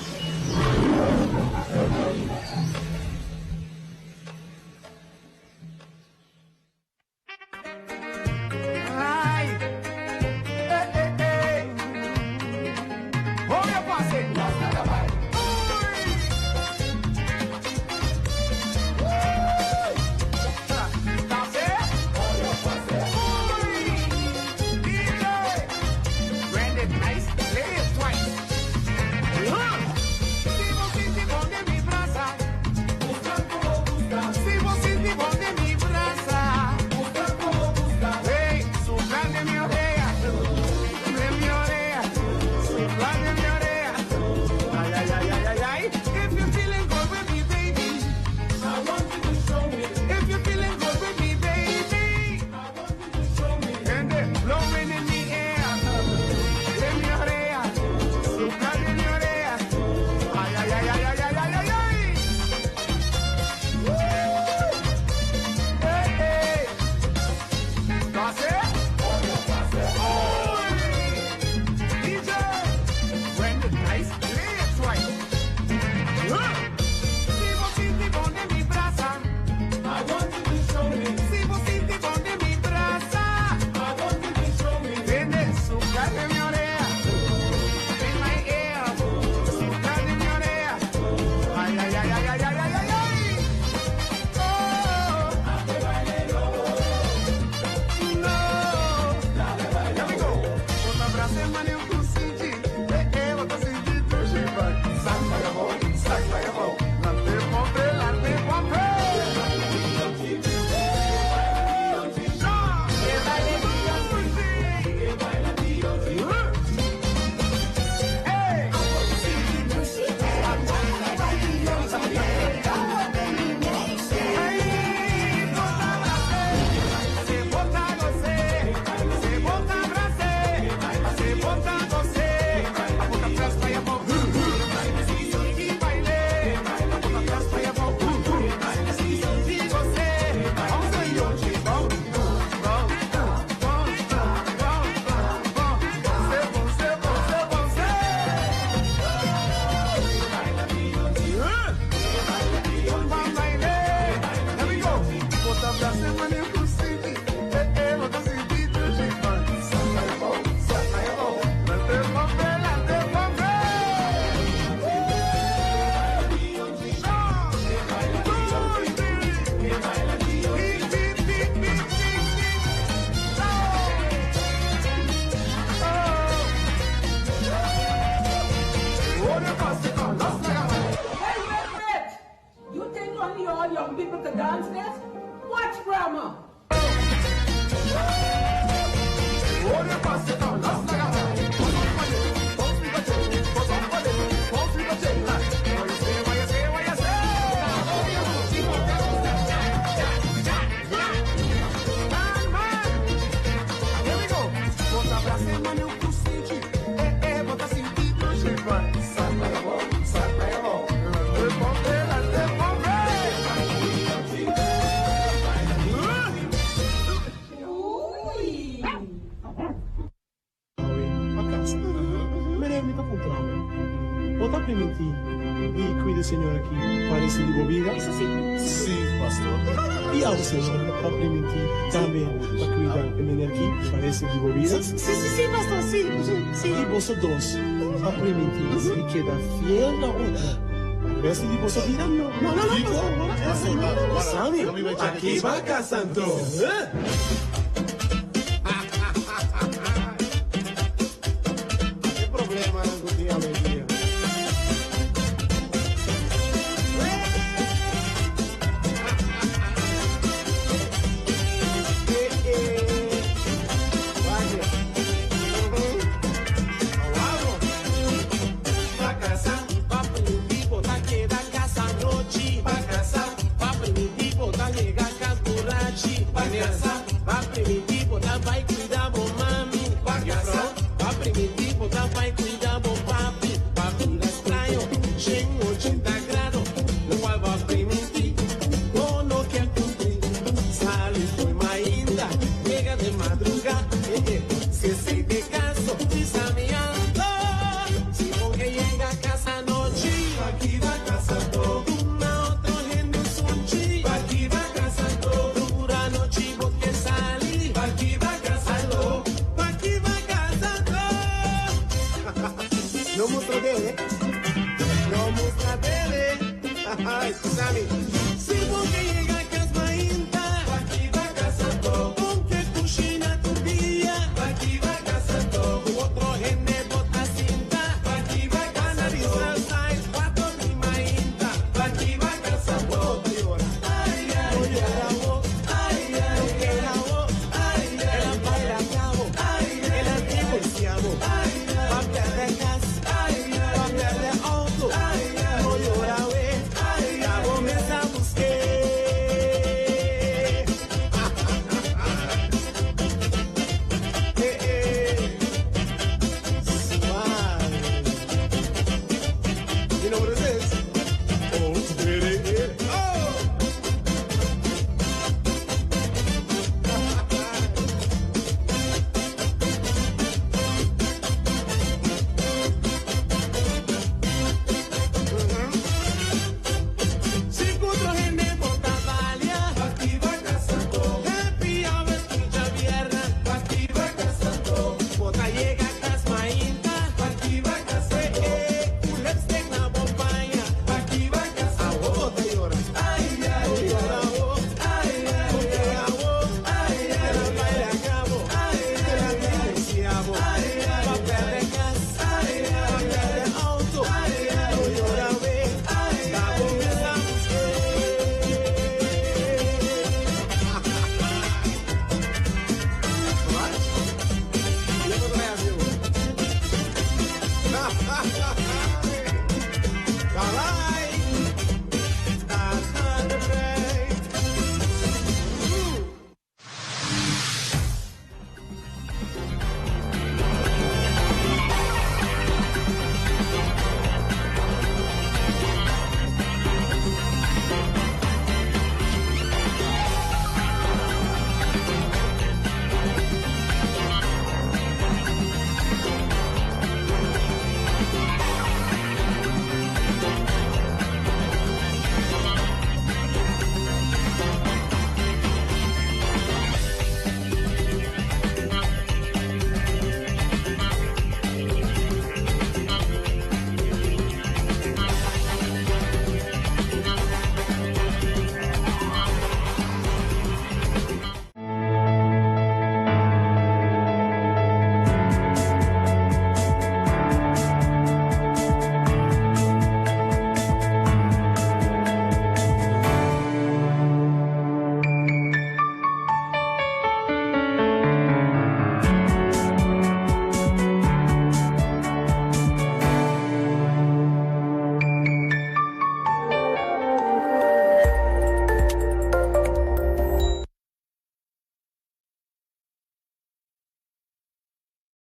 Speaker 19: only all young people to dance this? Watch grandma.
Speaker 8: ¿Vos permitís y cuide señor aquí parece de bebida?
Speaker 19: Eso sí.
Speaker 8: Sí, pastor. Y al señor va permitir también para cuidar de mi aquí parece de bebida? Sí, pastor, sí. Y vosotros va permitir si queda fiel a otra. ¿Ves si vosotros dirán no? No. Sami, aquí va casando. ¿Qué problema algún día me día?
Speaker 9: Va primitivo, vai cuidar.